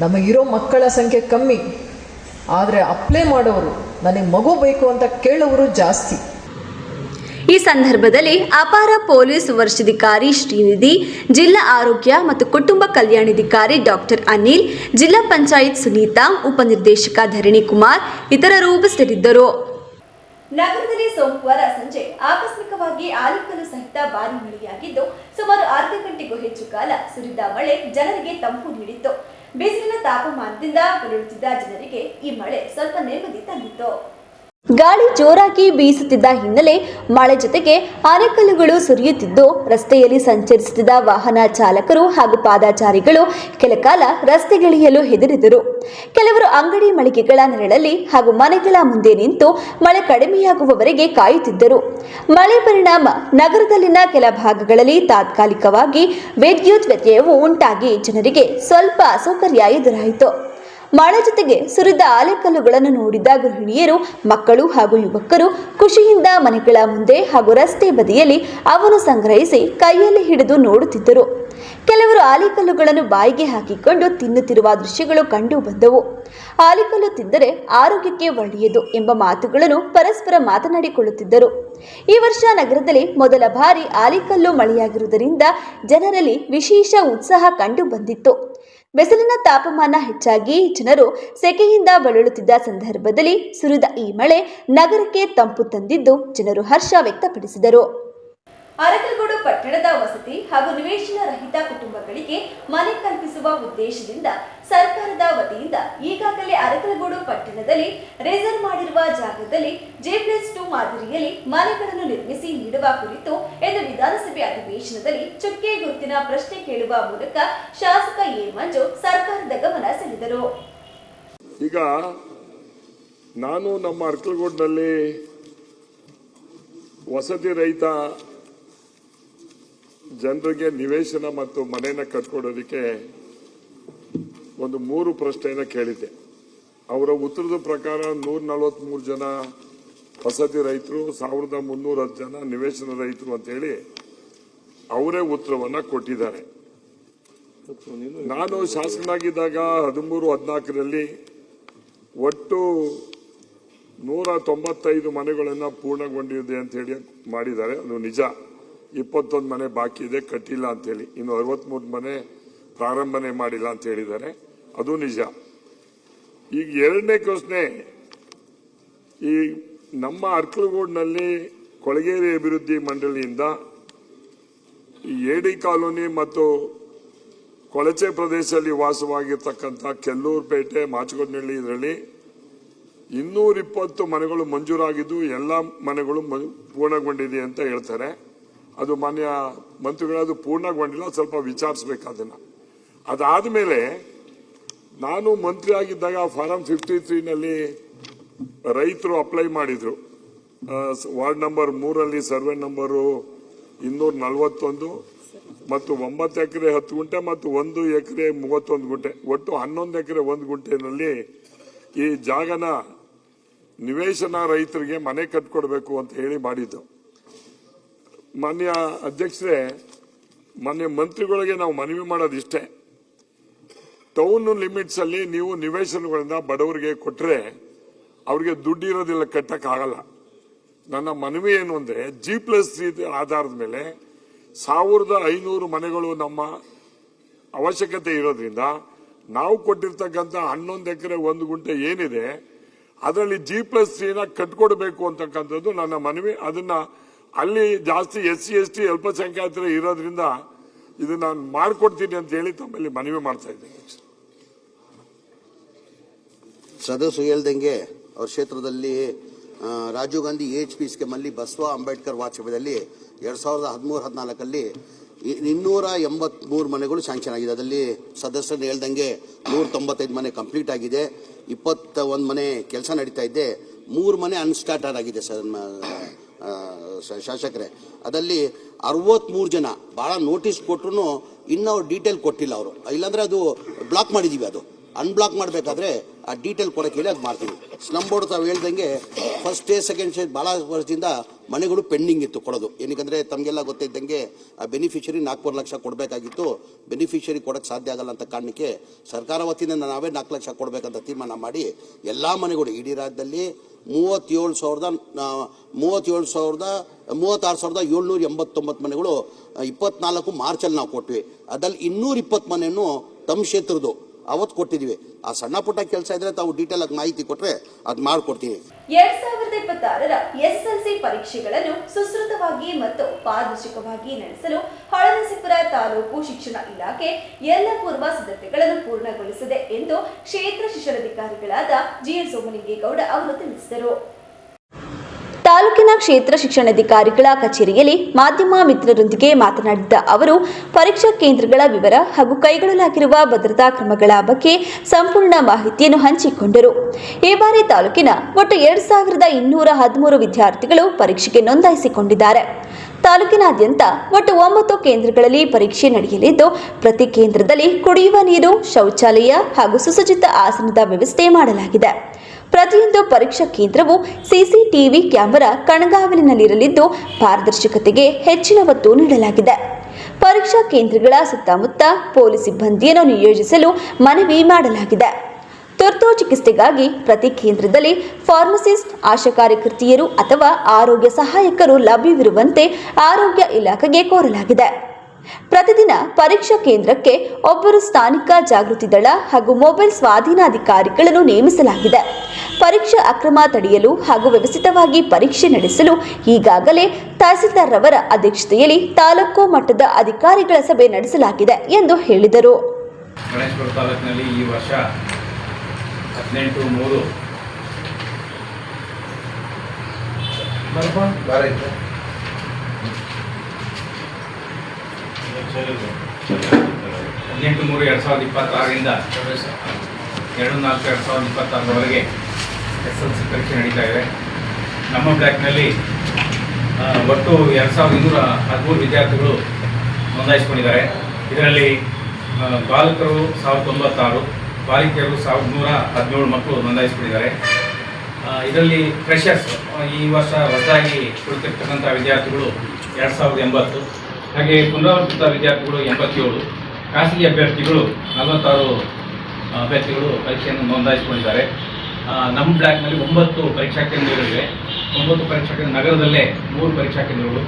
ನಮಗಿರೋ ಮಕ್ಕಳ ಸಂಖ್ಯೆ ಕಮ್ಮಿ, ಆದರೆ ಅಪ್ಲೈ ಮಾಡೋರು, ನನಗೆ ಮಗು ಬೇಕು ಅಂತ ಕೇಳೋರು ಜಾಸ್ತಿ. ಈ ಸಂದರ್ಭದಲ್ಲಿ ಅಪಾರ ಪೊಲೀಸ್ ವರಿಷ್ಠಾಧಿಕಾರಿ ಶ್ರೀನಿಧಿ, ಜಿಲ್ಲಾ ಆರೋಗ್ಯ ಮತ್ತು ಕುಟುಂಬ ಕಲ್ಯಾಣಾಧಿಕಾರಿ ಡಾಕ್ಟರ್ ಅನಿಲ್, ಜಿಲ್ಲಾ ಪಂಚಾಯತ್ ಸುನೀತಾ, ಉಪನಿರ್ದೇಶಕ ಧರಣಿ ಕುಮಾರ್ ಇತರರು ಉಪಸ್ಥಿತರಿದ್ದರು. ನಗರದಲ್ಲಿ ಸೋಮವಾರ ಸಂಜೆ ಆಕಸ್ಮಿಕವಾಗಿ ಆಲಿಕಲ್ಲು ಸಹಿತ ಭಾರೀ ಮಳೆಯಾಗಿದ್ದು, ಸುಮಾರು ಅರ್ಧ ಗಂಟೆಗೂ ಹೆಚ್ಚು ಕಾಲ ಸುರಿದ ಮಳೆ ಜನರಿಗೆ ತಂಪು ನೀಡಿತ್ತು. ಬಿಸಿಲಿನ ತಾಪಮಾನದಿಂದ ಬಳಲುತ್ತಿದ್ದ ಜನರಿಗೆ ಈ ಮಳೆ ಸ್ವಲ್ಪ ನೆಮ್ಮದಿ ತಂದಿತ್ತು. ಗಾಳಿ ಜೋರಾಗಿ ಬೀಸುತ್ತಿದ್ದ ಹಿನ್ನೆಲೆ ಮಳೆ ಜೊತೆಗೆ ಆನೆಕಲ್ಲುಗಳು ಸುರಿಯುತ್ತಿದ್ದು, ರಸ್ತೆಯಲ್ಲಿ ಸಂಚರಿಸುತ್ತಿದ್ದ ವಾಹನ ಚಾಲಕರು ಹಾಗೂ ಪಾದಚಾರಿಗಳು ಕೆಲಕಾಲ ರಸ್ತೆಗಿಳಿಯಲು ಹೆದರಿದರು. ಕೆಲವರು ಅಂಗಡಿ ಮಳಿಗೆಗಳ ನೆರಳಲ್ಲಿ ಹಾಗೂ ಮನೆಗಳ ಮುಂದೆ ನಿಂತು ಮಳೆ ಕಡಿಮೆಯಾಗುವವರೆಗೆ ಕಾಯುತ್ತಿದ್ದರು. ಮಳೆ ಪರಿಣಾಮ ನಗರದಲ್ಲಿನ ಕೆಲ ಭಾಗಗಳಲ್ಲಿ ತಾತ್ಕಾಲಿಕವಾಗಿ ವಿದ್ಯುತ್ ವ್ಯತ್ಯಯವು ಉಂಟಾಗಿ ಜನರಿಗೆ ಸ್ವಲ್ಪ ಅಸೌಕರ್ಯ ಎದುರಾಯಿತು. ಮಳೆ ಜೊತೆಗೆ ಸುರಿದ ಆಲೆಕಲ್ಲುಗಳನ್ನು ನೋಡಿದ ಗೃಹಿಣಿಯರು, ಮಕ್ಕಳು ಹಾಗೂ ಯುವಕರು ಖುಷಿಯಿಂದ ಮನೆಗಳ ಮುಂದೆ ಹಾಗೂ ರಸ್ತೆ ಬದಿಯಲ್ಲಿ ಅವನ್ನು ಸಂಗ್ರಹಿಸಿ ಕೈಯಲ್ಲಿ ಹಿಡಿದು ನೋಡುತ್ತಿದ್ದರು. ಕೆಲವರು ಆಲಿಕಲ್ಲುಗಳನ್ನು ಬಾಯಿಗೆ ಹಾಕಿಕೊಂಡು ತಿನ್ನುತ್ತಿರುವ ದೃಶ್ಯಗಳು ಕಂಡು ಬಂದವು. ಆಲಿಕಲ್ಲು ತಿಂದರೆ ಆರೋಗ್ಯಕ್ಕೆ ಒಳ್ಳೆಯದು ಎಂಬ ಮಾತುಗಳನ್ನು ಪರಸ್ಪರ ಮಾತನಾಡಿಕೊಳ್ಳುತ್ತಿದ್ದರು. ಈ ವರ್ಷ ನಗರದಲ್ಲಿ ಮೊದಲ ಬಾರಿ ಆಲಿಕಲ್ಲು ಮಳೆಯಾಗಿರುವುದರಿಂದ ಜನರಲ್ಲಿ ವಿಶೇಷ ಉತ್ಸಾಹ ಕಂಡು ಬಂದಿತ್ತು. ಬಿಸಿಲಿನ ತಾಪಮಾನ ಹೆಚ್ಚಾಗಿ ಜನರು ಸೆಕೆಯಿಂದ ಬಳಲುತ್ತಿದ್ದ ಸಂದರ್ಭದಲ್ಲಿ ಸುರಿದ ಈ ಮಳೆ ನಗರಕ್ಕೆ ತಂಪು ತಂದಿದ್ದು ಜನರು ಹರ್ಷ ವ್ಯಕ್ತಪಡಿಸಿದರು. ಅರಕಲಗೂಡು ಪಟ್ಟಣದ ವಸತಿ ಹಾಗೂ ನಿವೇಶನ ರಹಿತ ಕುಟುಂಬಗಳಿಗೆ ಮನೆ ಕಲ್ಪಿಸುವ ಉದ್ದೇಶದಿಂದ ಸರ್ಕಾರದ ವತಿಯಿಂದ ಈಗಾಗಲೇ ಅರಕಲಗೂಡು ಪಟ್ಟಣದಲ್ಲಿ ರಿಸರ್ವ್ ಮಾಡಿರುವ ಜಾಗದಲ್ಲಿ J+2 ಮಾದರಿಯಲ್ಲಿ ಮನೆಗಳನ್ನು ನಿರ್ಮಿಸಿ ನೀಡುವ ಕುರಿತು ಎಂದು ವಿಧಾನಸಭೆ ಅಧಿವೇಶನದಲ್ಲಿ ಚುಕ್ಕೆ ಗುರುತಿನ ಪ್ರಶ್ನೆ ಕೇಳುವ ಮೂಲಕ ಶಾಸಕ ಎ ಮಂಜು ಸರ್ಕಾರದ ಗಮನ ಸೆಳೆದರು. ಈಗ ನಾನು ನಮ್ಮ ಅರಕಲಗೂಡಿನಲ್ಲಿ ವಸತಿ ರಹಿತ ಜನರಿಗೆ ನಿವೇಶನ ಮತ್ತು ಮನೆಯನ್ನು ಕಟ್ಕೊಡೋದಕ್ಕೆ ಒಂದು 3 ಪ್ರಶ್ನೆಯನ್ನು ಕೇಳಿದ್ದೆ. ಅವರ ಉತ್ತರದ ಪ್ರಕಾರ 143 ಜನ ವಸತಿ ರೈತರು, 1310 ಜನ ನಿವೇಶನ ರೈತರು ಅಂತ ಹೇಳಿ ಅವರೇ ಉತ್ತರವನ್ನ ಕೊಟ್ಟಿದ್ದಾರೆ. ನಾನು ಶಾಸಕನಾಗಿದ್ದಾಗ 13-14ರಲ್ಲಿ ಒಟ್ಟು 195 ಮನೆಗಳನ್ನು ಪೂರ್ಣಗೊಂಡಿದೆ ಅಂತ ಹೇಳಿ ಮಾಡಿದ್ದಾರೆ. ಅದು ನಿಜ. 21 ಮನೆ ಬಾಕಿ ಇದೆ, ಕಟ್ಟಿಲ್ಲ ಅಂತ ಹೇಳಿ. ಇನ್ನು 63 ಮನೆ ಪ್ರಾರಂಭನೆ ಮಾಡಿಲ್ಲ ಅಂತ ಹೇಳಿದ್ದಾರೆ. ಅದು ನಿಜ. ಈಗ ಎರಡನೇ ಪ್ರಶ್ನೆ, ಈ ನಮ್ಮ ಅರಕಲಗೂಡಿನಲ್ಲಿ ಕೊಳಗೇರಿ ಅಭಿವೃದ್ಧಿ ಮಂಡಳಿಯಿಂದ ಈ ಎಡಿ ಕಾಲೋನಿ ಮತ್ತು ಕೊಳಚೆ ಪ್ರದೇಶದಲ್ಲಿ ವಾಸವಾಗಿರ್ತಕ್ಕಂಥ ಕೆಲ್ಲೂರುಪೇಟೆ, ಮಾಚಗೊಂಡನಹಳ್ಳಿ ಇದರಲ್ಲಿ 220 ಮನೆಗಳು ಮಂಜೂರಾಗಿದ್ದು ಎಲ್ಲ ಮನೆಗಳು ಪೂರ್ಣಗೊಂಡಿದೆ ಅಂತ ಹೇಳ್ತಾರೆ. ಅದು ಮಾನ್ಯ ಮಂತ್ರಿಗಳದು ಪೂರ್ಣಗೊಂಡಿಲ್ಲ, ಸ್ವಲ್ಪ ವಿಚಾರಿಸಬೇಕು ಅದನ್ನ. ಅದಾದ್ಮೇಲೆ ನಾನು ಮಂತ್ರಿ ಆಗಿದ್ದಾಗ ಫಾರಂ 53ನಲ್ಲಿ ರೈತರು ಅಪ್ಲೈ ಮಾಡಿದ್ರು. ವಾರ್ಡ್ ನಂಬರ್ 3ರಲ್ಲಿ ಸರ್ವೆ ನಂಬರು 241 ಮತ್ತು 9 ಎಕರೆ 10 ಗುಂಟೆ ಮತ್ತು 1 ಎಕರೆ 31 ಗುಂಟೆ, ಒಟ್ಟು 11 ಎಕರೆ 1 ಗುಂಟೆನಲ್ಲಿ ಈ ಜಾಗನ ನಿವೇಶನ ರೈತರಿಗೆ ಮನೆ ಕಟ್ಕೊಡ್ಬೇಕು ಅಂತ ಹೇಳಿ ಮಾಡಿದ್ದು. ಮಾನ್ಯ ಅಧ್ಯಕ್ಷರೇ, ಮಾನ್ಯ ಮಂತ್ರಿಗಳಿಗೆ ನಾವು ಮನವಿ ಮಾಡೋದಿಷ್ಟೇ, ಟೌನ್ ಲಿಮಿಟ್ಸ್ ಅಲ್ಲಿ ನೀವು ನಿವೇಶನಗಳನ್ನ ಬಡವರಿಗೆ ಕೊಟ್ರೆ ಅವ್ರಿಗೆ ದುಡ್ಡು ಇರೋದಿಲ್ಲ, ಕಟ್ಟಕ್ಕಾಗಲ್ಲ. ನನ್ನ ಮನವಿ ಏನು ಅಂದ್ರೆ G+3 ಆಧಾರದ ಮೇಲೆ 1500 ಮನೆಗಳು ನಮ್ಮ ಅವಶ್ಯಕತೆ ಇರೋದ್ರಿಂದ ನಾವು ಕೊಟ್ಟಿರ್ತಕ್ಕಂಥ 11 ಎಕರೆ 1 ಗುಂಟೆ ಏನಿದೆ ಅದರಲ್ಲಿ G+3 ಕಟ್ಕೊಡ್ಬೇಕು ಅಂತಕ್ಕಂಥದ್ದು ನನ್ನ ಮನವಿ. ಅದನ್ನ ಅಲ್ಲಿ ಜಾಸ್ತಿ SC ST ಅಲ್ಪಸಂಖ್ಯಾತರು ಇರೋದ್ರಿಂದ ಇದನ್ನ ನಾನು ಮಾಡ್ಕೊಡ್ತೀನಿ ಅಂತ ಹೇಳಿ ತಮ್ಮಲ್ಲಿ ಮನವಿ ಮಾಡ್ತಾ ಇದ್ದೇನೆ. ಸದಸ್ಯರು ಹೇಳ್ದಂಗೆ ಅವ್ರ ಕ್ಷೇತ್ರದಲ್ಲಿ ರಾಜೀವ್ ಗಾಂಧಿ HP ಸ್ಕೀಮಲ್ಲಿ ಬಸವ ಅಂಬೇಡ್ಕರ್ ವಾಚವ್ಯದಲ್ಲಿ 2013-14 283 ಮನೆಗಳು ಸ್ಯಾಂಕ್ಷನ್ ಆಗಿದೆ. ಅದರಲ್ಲಿ ಸದಸ್ಯರು ಹೇಳ್ದಂಗೆ 195 ಮನೆ ಕಂಪ್ಲೀಟ್ ಆಗಿದೆ, 21 ಮನೆ ಕೆಲಸ ನಡೀತಾ ಇದೆ, 3 ಮನೆ ಅನ್ಸ್ಟಾರ್ಟರ್ ಆಗಿದೆ ಶಾಸಕರೇ. ಅದರಲ್ಲಿ 63 ಜನ ಭಾಳ ನೋಟಿಸ್ ಕೊಟ್ಟರು ಇನ್ನೂ ಅವ್ರು ಡೀಟೇಲ್ ಕೊಟ್ಟಿಲ್ಲ ಅವರು, ಇಲ್ಲಾಂದ್ರೆ ಅದು ಬ್ಲಾಕ್ ಮಾಡಿದೀವಿ. ಅದು ಅನ್ಬ್ಲಾಕ್ ಮಾಡಬೇಕಾದ್ರೆ ಆ ಡೀಟೇಲ್ ಕೊಡೋಕೆ ಹೇಳಿ ಅದು ಮಾಡ್ತೀವಿ. ಸ್ಲಮ್ ಬೋರ್ಡ್ ತಾವು ಹೇಳ್ದಂಗೆ ಫಸ್ಟ್ ಸ್ಟೇಜ್ ಸೆಕೆಂಡ್ ಸ್ಟೇಜ್ ಭಾಳ ವರ್ಷದಿಂದ ಮನೆಗಳು ಪೆಂಡಿಂಗ್ ಇತ್ತು ಕೊಡೋದು. ಏನಕ್ಕಂದರೆ ತಮಗೆಲ್ಲ ಗೊತ್ತಿದ್ದಂಗೆ ಆ ಬೆನಿಫಿಷರಿ 4 ಲಕ್ಷ ಕೊಡಬೇಕಾಗಿತ್ತು. ಬೆನಿಫಿಷರಿ ಕೊಡೋಕ್ಕೆ ಸಾಧ್ಯ ಆಗಲ್ಲ ಅಂತ ಕಾರಣಕ್ಕೆ ಸರ್ಕಾರ ವತಿಯಿಂದ ನಾವೇ 4 ಲಕ್ಷ ಕೊಡಬೇಕಂತ ತೀರ್ಮಾನ ಮಾಡಿ ಎಲ್ಲ ಮನೆಗಳು ಇಡೀ ರಾಜ್ಯದಲ್ಲಿ 36,789 ಮನೆಗಳು 24 ಮಾರ್ಚಲ್ಲಿ ನಾವು ಕೊಟ್ವಿ. ಅದರಲ್ಲಿ 220 ಮನೆಯನ್ನು ತಮ್ಮ ಕ್ಷೇತ್ರದ್ದು ಅವತ್ತು ಕೊಟ್ಟಿದ್ದೀವಿ. ಆ ಸಣ್ಣ ಪುಟ್ಟ ಕೆಲಸ ಇದ್ರೆ ತಾವು ಡೀಟೇಲ್ ಆಗಿ ಮಾಹಿತಿ ಕೊಟ್ಟರೆ ಅದು ಮಾಡಿಕೊಡ್ತೀವಿ. 2026ರ SSLC ಪರೀಕ್ಷೆಗಳನ್ನು ಸುಸೂತ್ರವಾಗಿ ಮತ್ತು ಪಾರದರ್ಶಕವಾಗಿ ನಡೆಸಲು ಹೊಳೆನರಸೀಪುರ ತಾಲೂಕು ಶಿಕ್ಷಣ ಇಲಾಖೆ ಎಲ್ಲ ಪೂರ್ವ ಸಿದ್ಧತೆಗಳನ್ನು ಪೂರ್ಣಗೊಳಿಸಿದೆ ಎಂದು ಕ್ಷೇತ್ರ ಶಿಕ್ಷಣಾಧಿಕಾರಿಗಳಾದ GN ಸೋಮಲಿಂಗೇಗೌಡ ಅವರು ತಿಳಿಸಿದರು. ತಾಲೂಕಿನ ಕ್ಷೇತ್ರ ಶಿಕ್ಷಣಾಧಿಕಾರಿಗಳ ಕಚೇರಿಯಲ್ಲಿ ಮಾಧ್ಯಮ ಮಿತ್ರರೊಂದಿಗೆ ಮಾತನಾಡಿದ ಅವರು ಪರೀಕ್ಷಾ ಕೇಂದ್ರಗಳ ವಿವರ ಹಾಗೂ ಕೈಗೊಳ್ಳಲಾಗಿರುವ ಭದ್ರತಾ ಕ್ರಮಗಳ ಬಗ್ಗೆ ಸಂಪೂರ್ಣ ಮಾಹಿತಿಯನ್ನು ಹಂಚಿಕೊಂಡರು. ಈ ಬಾರಿ ತಾಲೂಕಿನ ಒಟ್ಟು 2213 ವಿದ್ಯಾರ್ಥಿಗಳು ಪರೀಕ್ಷೆಗೆ ನೋಂದಾಯಿಸಿಕೊಂಡಿದ್ದಾರೆ. ತಾಲೂಕಿನಾದ್ಯಂತ ಒಟ್ಟು 9 ಕೇಂದ್ರಗಳಲ್ಲಿ ಪರೀಕ್ಷೆ ನಡೆಯಲಿದ್ದು, ಪ್ರತಿ ಕೇಂದ್ರದಲ್ಲಿ ಕುಡಿಯುವ ನೀರು, ಶೌಚಾಲಯ ಹಾಗೂ ಸುಸಜ್ಜಿತ ಆಸನದ ವ್ಯವಸ್ಥೆ ಮಾಡಲಾಗಿದೆ. ಪ್ರತಿಯೊಂದು ಪರೀಕ್ಷಾ ಕೇಂದ್ರವು CCTV ಕ್ಯಾಮೆರಾ ಕಣ್ಗಾವಲಿನಲ್ಲಿರಲಿದ್ದು, ಪಾರದರ್ಶಕತೆಗೆ ಹೆಚ್ಚಿನ ಒತ್ತು ನೀಡಲಾಗಿದೆ. ಪರೀಕ್ಷಾ ಕೇಂದ್ರಗಳ ಸುತ್ತಮುತ್ತ ಪೊಲೀಸ್ ಸಿಬ್ಬಂದಿಯನ್ನು ನಿಯೋಜಿಸಲು ಮನವಿ ಮಾಡಲಾಗಿದೆ. ತುರ್ತು ಚಿಕಿತ್ಸೆಗಾಗಿ ಪ್ರತಿ ಕೇಂದ್ರದಲ್ಲಿ ಫಾರ್ಮಸಿಸ್ಟ್, ಆಶಾ ಕಾರ್ಯಕರ್ತೆಯರು ಅಥವಾ ಆರೋಗ್ಯ ಸಹಾಯಕರು ಲಭ್ಯವಿರುವಂತೆ ಆರೋಗ್ಯ ಇಲಾಖೆಗೆ ಕೋರಲಾಗಿದೆ. ಪ್ರತಿದಿನ ಪರೀಕ್ಷಾ ಕೇಂದ್ರಕ್ಕೆ ಒಬ್ಬರು ಸ್ಥಾನಿಕ ಜಾಗೃತಿ ದಳ ಹಾಗೂ ಮೊಬೈಲ್ ಸ್ವಾಧೀನಾಧಿಕಾರಿಗಳನ್ನು ನೇಮಿಸಲಾಗಿದೆ. ಪರೀಕ್ಷಾ ಅಕ್ರಮ ತಡೆಯಲು ಹಾಗೂ ವ್ಯವಸ್ಥಿತವಾಗಿ ಪರೀಕ್ಷೆ ನಡೆಸಲು ಈಗಾಗಲೇ ತಹಸೀಲ್ದಾರ್ ರವರ ಅಧ್ಯಕ್ಷತೆಯಲ್ಲಿ ತಾಲೂಕು ಮಟ್ಟದ ಅಧಿಕಾರಿಗಳ ಸಭೆ ನಡೆಸಲಾಗಿದೆ ಎಂದು ಹೇಳಿದರು. ಗಣೇಶಪುರ ತಾಲೂಕಿನಲ್ಲಿ ಈ ವರ್ಷ 18/3 18/3/2026ರಿಂದ 2/4/2026 SSLC ಪರೀಕ್ಷೆ ನಡೀತಾ ಇದೆ. ನಮ್ಮ ಬ್ಲಾಕ್ನಲ್ಲಿ ಒಟ್ಟು 2213 ವಿದ್ಯಾರ್ಥಿಗಳು ನೋಂದಾಯಿಸಿಕೊಂಡಿದ್ದಾರೆ. ಇದರಲ್ಲಿ ಬಾಲಕರು 1096, ಬಾಲಿಕೆಯರು 1117 ಮಕ್ಕಳು ನೋಂದಾಯಿಸಿಕೊಂಡಿದ್ದಾರೆ. ಇದರಲ್ಲಿ ಫ್ರೆಷರ್ಸ್ ಈ ವರ್ಷ ಹೊಸದಾಗಿ ಕುಳಿತಿರ್ತಕ್ಕಂಥ ವಿದ್ಯಾರ್ಥಿಗಳು 2080, ಹಾಗೆ ಪುನರಾವರ್ತಿತ ವಿದ್ಯಾರ್ಥಿಗಳು 87, ಖಾಸಗಿ ಅಭ್ಯರ್ಥಿಗಳು 46 ಅಭ್ಯರ್ಥಿಗಳು ಪರೀಕ್ಷೆಯನ್ನು ನೋಂದಾಯಿಸಿಕೊಂಡಿದ್ದಾರೆ. ನಮ್ಮ ಬ್ಲಾಕ್ನಲ್ಲಿ 9 ಪರೀಕ್ಷಾ ಕೇಂದ್ರಗಳಿವೆ. 9 ಪರೀಕ್ಷಾ ಕೇಂದ್ರ ನಗರದಲ್ಲೇ 3 ಪರೀಕ್ಷಾ ಕೇಂದ್ರಗಳು,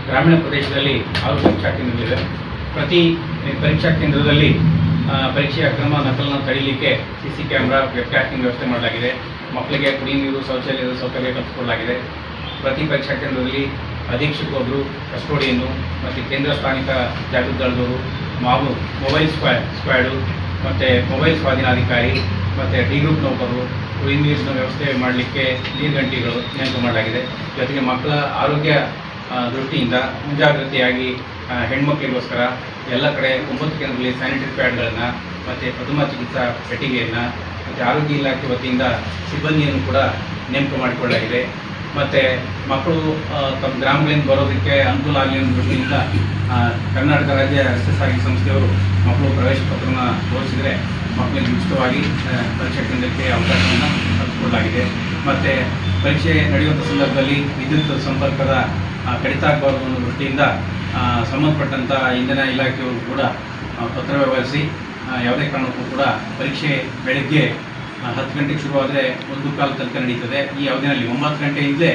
ಗ್ರಾಮೀಣ ಪ್ರದೇಶದಲ್ಲಿ 6 ಪರೀಕ್ಷಾ ಕೇಂದ್ರಗಳಿವೆ. ಪ್ರತಿ ಪರೀಕ್ಷಾ ಕೇಂದ್ರದಲ್ಲಿ ಪರೀಕ್ಷೆಯ ಅಕ್ರಮ ನಕಲನ್ನು ತಡೆಯಲಿಕ್ಕೆ CC ಕ್ಯಾಮ್ರಾ, ವೆಬ್ ಕ್ಯಾಸ್ಟಿಂಗ್ ವ್ಯವಸ್ಥೆ ಮಾಡಲಾಗಿದೆ. ಮಕ್ಕಳಿಗೆ ಕುಡಿಯುವ ನೀರು, ಶೌಚಾಲಯದ ಸೌಕರ್ಯ ಕಲ್ಪಿಸಿಕೊಡಲಾಗಿದೆ. ಪ್ರತಿ ಪರೀಕ್ಷಾ ಕೇಂದ್ರದಲ್ಲಿ ಅಧೀಕ್ಷಕರು, ಕಸ್ಟೋಡಿಯನ್ನು ಮತ್ತು ಕೇಂದ್ರ ಸ್ಥಾನಿಕ ಜಾಗೃತಿ ದಳದವರು, ಮೊಬೈಲ್ ಸ್ಕ್ವಾಡು ಮತ್ತು ಮೊಬೈಲ್ ಸ್ವಾಧೀನಾಧಿಕಾರಿ ಮತ್ತು ಡಿ ಗ್ರೂಪ್ ನೌಕರರು, ಕುಡಿಯುವ ನೀರಿನ ವ್ಯವಸ್ಥೆ ಮಾಡಲಿಕ್ಕೆ ನೀರುಗಂಟಿಗಳು ನೇಮಕ ಮಾಡಲಾಗಿದೆ. ಜೊತೆಗೆ ಮಕ್ಕಳ ಆರೋಗ್ಯ ದೃಷ್ಟಿಯಿಂದ ಮುಂಜಾಗ್ರತೆಯಾಗಿ ಹೆಣ್ಮಕ್ಳಿಗೋಸ್ಕರ ಎಲ್ಲ ಕಡೆ 9 ಕೇಂದ್ರಗಳಲ್ಲಿ ಸ್ಯಾನಿಟರಿ ಪ್ಯಾಡ್ಗಳನ್ನು ಮತ್ತು ಪ್ರಥಮ ಚಿಕಿತ್ಸಾ ಪೆಟ್ಟಿಗೆಯನ್ನು ಮತ್ತು ಆರೋಗ್ಯ ಇಲಾಖೆ ವತಿಯಿಂದ ಸಿಬ್ಬಂದಿಯನ್ನು ಕೂಡ ನೇಮಕ ಮಾಡಿಕೊಳ್ಳಲಾಗಿದೆ. ಮತ್ತು ಮಕ್ಕಳು ತಮ್ಮ ಗ್ರಾಮಗಳಿಂದ ಬರೋದಕ್ಕೆ ಅನುಕೂಲ ಆಗಲಿ ಅನ್ನೋ ದೃಷ್ಟಿಯಿಂದ ಕರ್ನಾಟಕ ರಾಜ್ಯ ರಸ್ತೆ ಸಾರಿಗೆ ಸಂಸ್ಥೆಯವರು ಮಕ್ಕಳು ಪ್ರವೇಶ ಪತ್ರವನ್ನು ತೋರಿಸಿದರೆ ಮಕ್ಕಳಿಗೆ ಉಚಿತವಾಗಿ ಪರೀಕ್ಷಾ ಕೇಂದ್ರಕ್ಕೆ ಅವಕಾಶವನ್ನು ಕಲ್ಪಿಸಿಕೊಳ್ಳಲಾಗಿದೆ. ಮತ್ತು ಪರೀಕ್ಷೆ ನಡೆಯುವಂಥ ಸಂದರ್ಭದಲ್ಲಿ ವಿದ್ಯುತ್ ಸಂಪರ್ಕದ ಕಡಿತ ಆಗಬಾರದು ಅನ್ನೋ ದೃಷ್ಟಿಯಿಂದ ಸಂಬಂಧಪಟ್ಟಂಥ ಇಂಧನ ಇಲಾಖೆಯವರು ಕೂಡ ಪತ್ರ ವ್ಯವಹರಿಸಿ ಯಾವುದೇ ಕಾರಣಕ್ಕೂ ಕೂಡ ಪರೀಕ್ಷೆ ಬೆಳಗ್ಗೆ 10 ಗಂಟೆಗೆ ಶುರುವಾದರೆ 1:15 ತನಕ ನಡೀತದೆ. ಈ ಅವಧಿನಲ್ಲಿ 9 ಗಂಟೆಯಿಂದಲೇ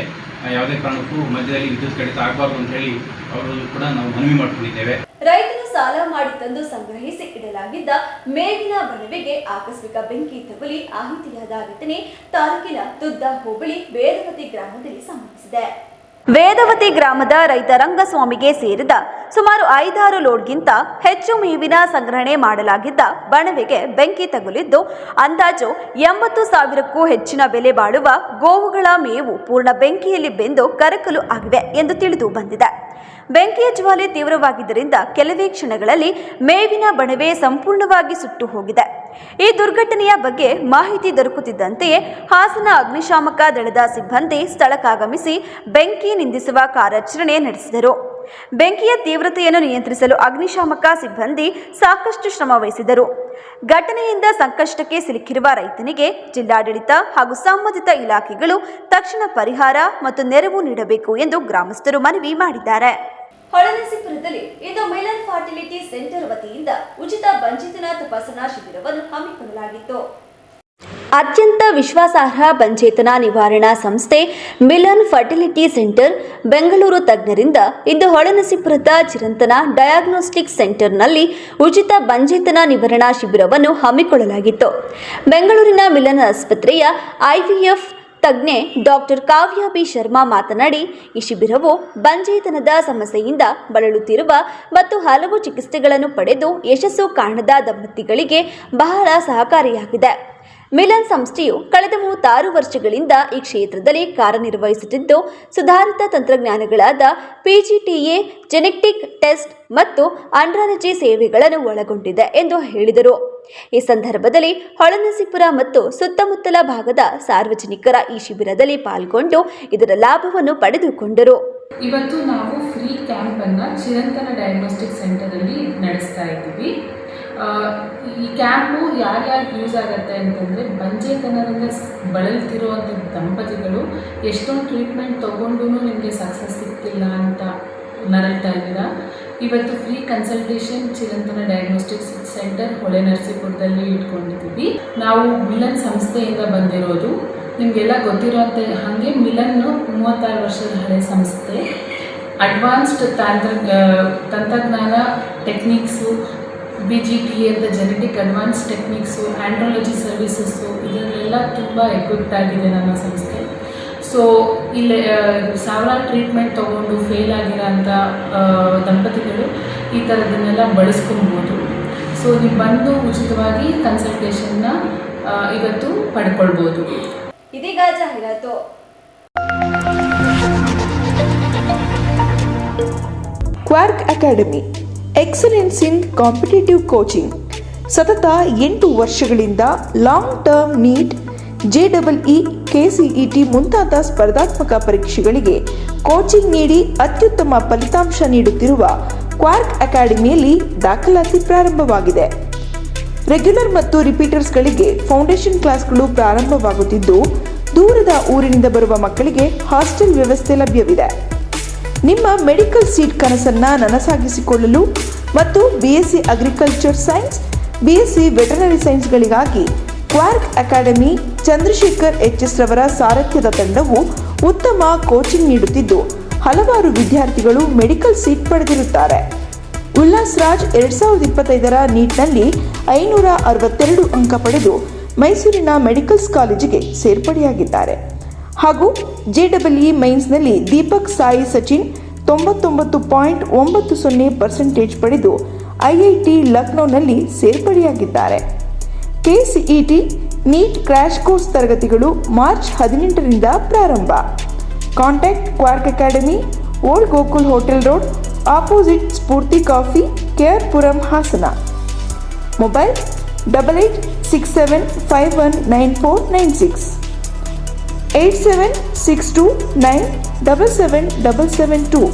ಯಾವುದೇ ಕಾರಣಕ್ಕೂ ಮಧ್ಯದಲ್ಲಿ ವಿದ್ಯುತ್ ಕಡಿತ ಆಗಬಾರ್ದು ಅಂತ ಹೇಳಿ ಅವರು ಕೂಡ ನಾವು ಮನವಿ ಮಾಡಿಕೊಂಡಿದ್ದೇವೆ. ರೈತರು ಸಾಲ ಮಾಡಿ ತಂದು ಸಂಗ್ರಹಿಸಿ ಇಡಲಾಗಿದ್ದ ಮೇವಿನ ಬಣವೆಗೆ ಆಕಸ್ಮಿಕ ಬೆಂಕಿ ತಗುಲಿ ಆಹುತಿಯಾದ ಘಟನೆ ತಾಲೂಕಿನ ತುದ್ದ ಹೋಬಳಿ ವೇದವತಿ ಗ್ರಾಮದಲ್ಲಿ ಸಂಭವಿಸಿದೆ. ವೇದವತಿ ಗ್ರಾಮದ ರೈತ ರಂಗಸ್ವಾಮಿಗೆ ಸೇರಿದ ಸುಮಾರು 5-6 ಲೋಡ್ಗಿಂತ ಹೆಚ್ಚು ಮೇವಿನ ಸಂಗ್ರಹಣೆ ಮಾಡಲಾಗಿದ್ದ ಬಣವೆಗೆ ಬೆಂಕಿ ತಗುಲಿದ್ದು ಅಂದಾಜು 80,000ಕ್ಕೂ ಹೆಚ್ಚಿನ ಬೆಲೆ ಬಾಳುವ ಗೋವುಗಳ ಮೇವು ಪೂರ್ಣ ಬೆಂಕಿಯಲ್ಲಿ ಬೆಂದು ಕರಕಲು ಆಗಿವೆ ಎಂದು ತಿಳಿದು ಬಂದಿದೆ. ಬೆಂಕಿಯ ಜ್ವಾಲೆ ತೀವ್ರವಾಗಿದ್ದರಿಂದ ಕೆಲವೇ ಕ್ಷಣಗಳಲ್ಲಿ ಮೇವಿನ ಬಣವೆ ಸಂಪೂರ್ಣವಾಗಿ ಸುಟ್ಟು ಹೋಗಿದೆ. ಈ ದುರ್ಘಟನೆಯ ಬಗ್ಗೆ ಮಾಹಿತಿ ದೊರಕುತ್ತಿದ್ದಂತೆಯೇ ಹಾಸನ ಅಗ್ನಿಶಾಮಕ ದಳದ ಸಿಬ್ಬಂದಿ ಸ್ಥಳಕ್ಕಾಗಮಿಸಿ ಬೆಂಕಿ ನಿಂದಿಸುವ ಕಾರ್ಯಾಚರಣೆ ನಡೆಸಿದರು. ಬೆಂಕಿಯ ತೀವ್ರತೆಯನ್ನು ನಿಯಂತ್ರಿಸಲು ಅಗ್ನಿಶಾಮಕ ಸಿಬ್ಬಂದಿ ಸಾಕಷ್ಟು ಶ್ರಮ ವಹಿಸಿದರು. ಘಟನೆಯಿಂದ ಸಂಕಷ್ಟಕ್ಕೆ ಸಿಲುಕಿರುವ ರೈತನಿಗೆ ಜಿಲ್ಲಾಡಳಿತ ಹಾಗೂ ಸಂಬಂಧಿತ ಇಲಾಖೆಗಳು ತಕ್ಷಣ ಪರಿಹಾರ ಮತ್ತು ನೆರವು ನೀಡಬೇಕು ಎಂದು ಗ್ರಾಮಸ್ಥರು ಮನವಿ ಮಾಡಿದ್ದಾರೆ. ಹೊಳೆನರಸೀಪುರದಲ್ಲಿ ಇಂದು ಮಿಲನ್ ಫರ್ಟಿಲಿಟಿ ಸೆಂಟರ್ ವತಿಯಿಂದ ಉಚಿತ ಬಂಜೇತನ ತಪಾಸಣಾ ಶಿಬಿರವನ್ನು ಹಮ್ಮಿಕೊಳ್ಳಲಾಗಿತ್ತು. ಅತ್ಯಂತ ವಿಶ್ವಾಸಾರ್ಹ ಬಂಜೇತನ ನಿವಾರಣಾ ಸಂಸ್ಥೆ ಮಿಲನ್ ಫರ್ಟಿಲಿಟಿ ಸೆಂಟರ್ ಬೆಂಗಳೂರು ತಜ್ಞರಿಂದ ಇಂದು ಹೊಳೆನರಸೀಪುರದ ಚಿರಂತನ ಡಯಾಗ್ನೋಸ್ಟಿಕ್ ಸೆಂಟರ್ನಲ್ಲಿ ಉಚಿತ ಬಂಜೇತನ ನಿವಾರಣಾ ಶಿಬಿರವನ್ನು ಹಮ್ಮಿಕೊಳ್ಳಲಾಗಿತ್ತು. ಬೆಂಗಳೂರಿನ ಮಿಲನ್ ಆಸ್ಪತ್ರೆಯ IVF ತಜ್ಞೆ ಡಾಕ್ಟರ್ ಕಾವ್ಯ ಬಿ ಶರ್ಮಾ ಮಾತನಾಡಿ, ಈ ಶಿಬಿರವು ಬಂಜೇತನದ ಸಮಸ್ಯೆಯಿಂದ ಬಳಲುತ್ತಿರುವ ಮತ್ತು ಹಲವು ಚಿಕಿತ್ಸೆಗಳನ್ನು ಪಡೆದು ಯಶಸ್ಸು ಕಾಣದ ದಂಪತಿಗಳಿಗೆ ಬಹಳ ಸಹಕಾರಿಯಾಗಿದೆ. ಮಿಲನ್ ಸಂಸ್ಥೆಯು ಕಳೆದ 36 ವರ್ಷಗಳಿಂದ ಈ ಕ್ಷೇತ್ರದಲ್ಲಿ ಕಾರ್ಯನಿರ್ವಹಿಸುತ್ತಿದ್ದು ಸುಧಾರಿತ ತಂತ್ರಜ್ಞಾನಗಳಾದ PGTA, ಜೆನೆಟಿಕ್ ಟೆಸ್ಟ್ ಮತ್ತು ಅಂಡ್ರಾಲಜಿ ಸೇವೆಗಳನ್ನು ಒಳಗೊಂಡಿದೆ ಎಂದು ಹೇಳಿದರು. ಈ ಸಂದರ್ಭದಲ್ಲಿ ಹೊಳೆನರಸೀಪುರ ಮತ್ತು ಸುತ್ತಮುತ್ತಲ ಭಾಗದ ಸಾರ್ವಜನಿಕರ ಈ ಶಿಬಿರದಲ್ಲಿ ಪಾಲ್ಗೊಂಡು ಇದರ ಲಾಭವನ್ನು ಪಡೆದುಕೊಂಡರು. ಇವತ್ತು ನಾವು ಫ್ರೀ ಕ್ಯಾಂಪನ್ನು ಚಿರಂತನ ಡಯಾಗ್ನೋಸ್ಟಿಕ್ ಸೆಂಟರಲ್ಲಿ ನಡೆಸ್ತಾ ಇದ್ದೀವಿ. ಈ ಕ್ಯಾಂಪು ಯಾರ್ಯಾರು ಯೂಸ್ ಆಗುತ್ತೆ ಅಂತಂದರೆ ಬಂಜೇತನದಿಂದ ಬಳಲ್ತಿರುವಂಥ ದಂಪತಿಗಳು ಎಷ್ಟೊಂದು ಟ್ರೀಟ್ಮೆಂಟ್ ತೊಗೊಂಡು ನಿಮಗೆ ಸಕ್ಸಸ್ ಸಿಗ್ತಿಲ್ಲ ಅಂತ ನರಳ್ತಾ ಇದ್ದೀರಾ. ಇವತ್ತು ಫ್ರೀ ಕನ್ಸಲ್ಟೇಷನ್ ಚಿರಂತನ ಡಯಾಗ್ನೋಸ್ಟಿಕ್ ಸೆಂಟರ್ ಹೊಳೆನರಸೀಪುರದಲ್ಲಿ ಇಟ್ಕೊಂಡಿದ್ದೀವಿ. ನಾವು ಮಿಲನ್ ಸಂಸ್ಥೆಯಿಂದ ಬಂದಿರೋದು. ನಿಮಗೆಲ್ಲ ಗೊತ್ತಿರೋಂಥ ಹಾಗೆ ಮಿಲನ್ನು 36 ವರ್ಷದ ಹಳೆ ಸಂಸ್ಥೆ. ಅಡ್ವಾನ್ಸ್ಡ್ ತಂತ್ರಜ್ಞಾನ ಟೆಕ್ನಿಕ್ಸು, BGTA ಅಂತ genetic advance techniques, andrology services ಇದರಲ್ಲೆಲ್ಲ ತುಂಬ ಎಕ್ವಿಪ್ಟ್ ಆಗಿದೆ ನಮ್ಮ ಸಂಸ್ಥೆ. ಸೊ ಇಲ್ಲಿ ಸಾವಿರಾರು ಟ್ರೀಟ್ಮೆಂಟ್ ತೊಗೊಂಡು ಫೇಲ್ ಆಗಿರೋಂಥ ದಂಪತಿಗಳು ಈ ಥರದನ್ನೆಲ್ಲ ಬಳಸ್ಕೊಬೋದು. ಸೊ ನೀವು ಬಂದು ಉಚಿತವಾಗಿ ಕನ್ಸಲ್ಟೇಷನ್ನ ಇವತ್ತು ಪಡ್ಕೊಳ್ಬೋದು. ಇದೀಗ ಜಾಹೀರಾತು. ಕ್ವಾರ್ಕ್ ಅಕಾಡೆಮಿ ಎಕ್ಸಲೆನ್ಸ್ ಇನ್ ಕಾಂಪಿಟೇಟಿವ್ ಕೋಚಿಂಗ್. ಸತತ 8 ವರ್ಷಗಳಿಂದ long term NEET, JEE, KCET ಮುಂತಾದ ಸ್ಪರ್ಧಾತ್ಮಕ ಪರೀಕ್ಷೆಗಳಿಗೆ ಕೋಚಿಂಗ್ ನೀಡಿ ಅತ್ಯುತ್ತಮ ಫಲಿತಾಂಶ ನೀಡುತ್ತಿರುವ ಕ್ವಾರ್ಕ್ ಅಕಾಡೆಮಿಯಲ್ಲಿ ದಾಖಲಾತಿ ಪ್ರಾರಂಭವಾಗಿದೆ. ರೆಗ್ಯುಲರ್ ಮತ್ತು ರಿಪೀಟರ್ಸ್ಗಳಿಗೆ ಫೌಂಡೇಶನ್ ಕ್ಲಾಸ್ಗಳು ಪ್ರಾರಂಭವಾಗುತ್ತಿದ್ದು ದೂರದ ಊರಿನಿಂದ ಬರುವ ಮಕ್ಕಳಿಗೆ ಹಾಸ್ಟೆಲ್ ವ್ಯವಸ್ಥೆ ಲಭ್ಯವಿದೆ. ನಿಮ್ಮ ಮೆಡಿಕಲ್ ಸೀಟ್ ಕನಸನ್ನು ನನಸಾಗಿಸಿಕೊಳ್ಳಲು ಮತ್ತು BSc agriculture science, BSc veterinary ಸೈನ್ಸ್ಗಳಿಗಾಗಿ ಕ್ವಾರ್ಕ್ ಅಕಾಡೆಮಿ ಚಂದ್ರಶೇಖರ್ HS ರವರ ಸಾರಥ್ಯದ ತಂಡವು ಉತ್ತಮ ಕೋಚಿಂಗ್ ನೀಡುತ್ತಿದ್ದು ಹಲವಾರು ವಿದ್ಯಾರ್ಥಿಗಳು ಮೆಡಿಕಲ್ ಸೀಟ್ ಪಡೆದಿರುತ್ತಾರೆ. ಉಲ್ಲಾಸ್ ರಾಜ್ 2025ರ ನೀಟ್ನಲ್ಲಿ 562 ಅಂಕ ಪಡೆದು ಮೈಸೂರಿನ ಮೆಡಿಕಲ್ಸ್ ಕಾಲೇಜಿಗೆ ಸೇರ್ಪಡೆಯಾಗಿದ್ದಾರೆ. ಹಾಗೂ JEE ಮೈನ್ಸ್ನಲ್ಲಿ ದೀಪಕ್ ಸಾಯಿ ಸಚಿನ್ 99.90% ಪಡೆದು IIT ಲಕ್ನೋನಲ್ಲಿ ಸೇರ್ಪಡೆಯಾಗಿದ್ದಾರೆ. KCET ನೀಟ್ ಕ್ರ್ಯಾಶ್ ಕೋರ್ಸ್ ತರಗತಿಗಳು ಮಾರ್ಚ್ 18ರಿಂದ ಪ್ರಾರಂಭ. Contact Quark academy, old Gokul hotel road, opposite Spoorthi coffee, KR Puram, Hassan. Mobile 8867519496, 8762977772.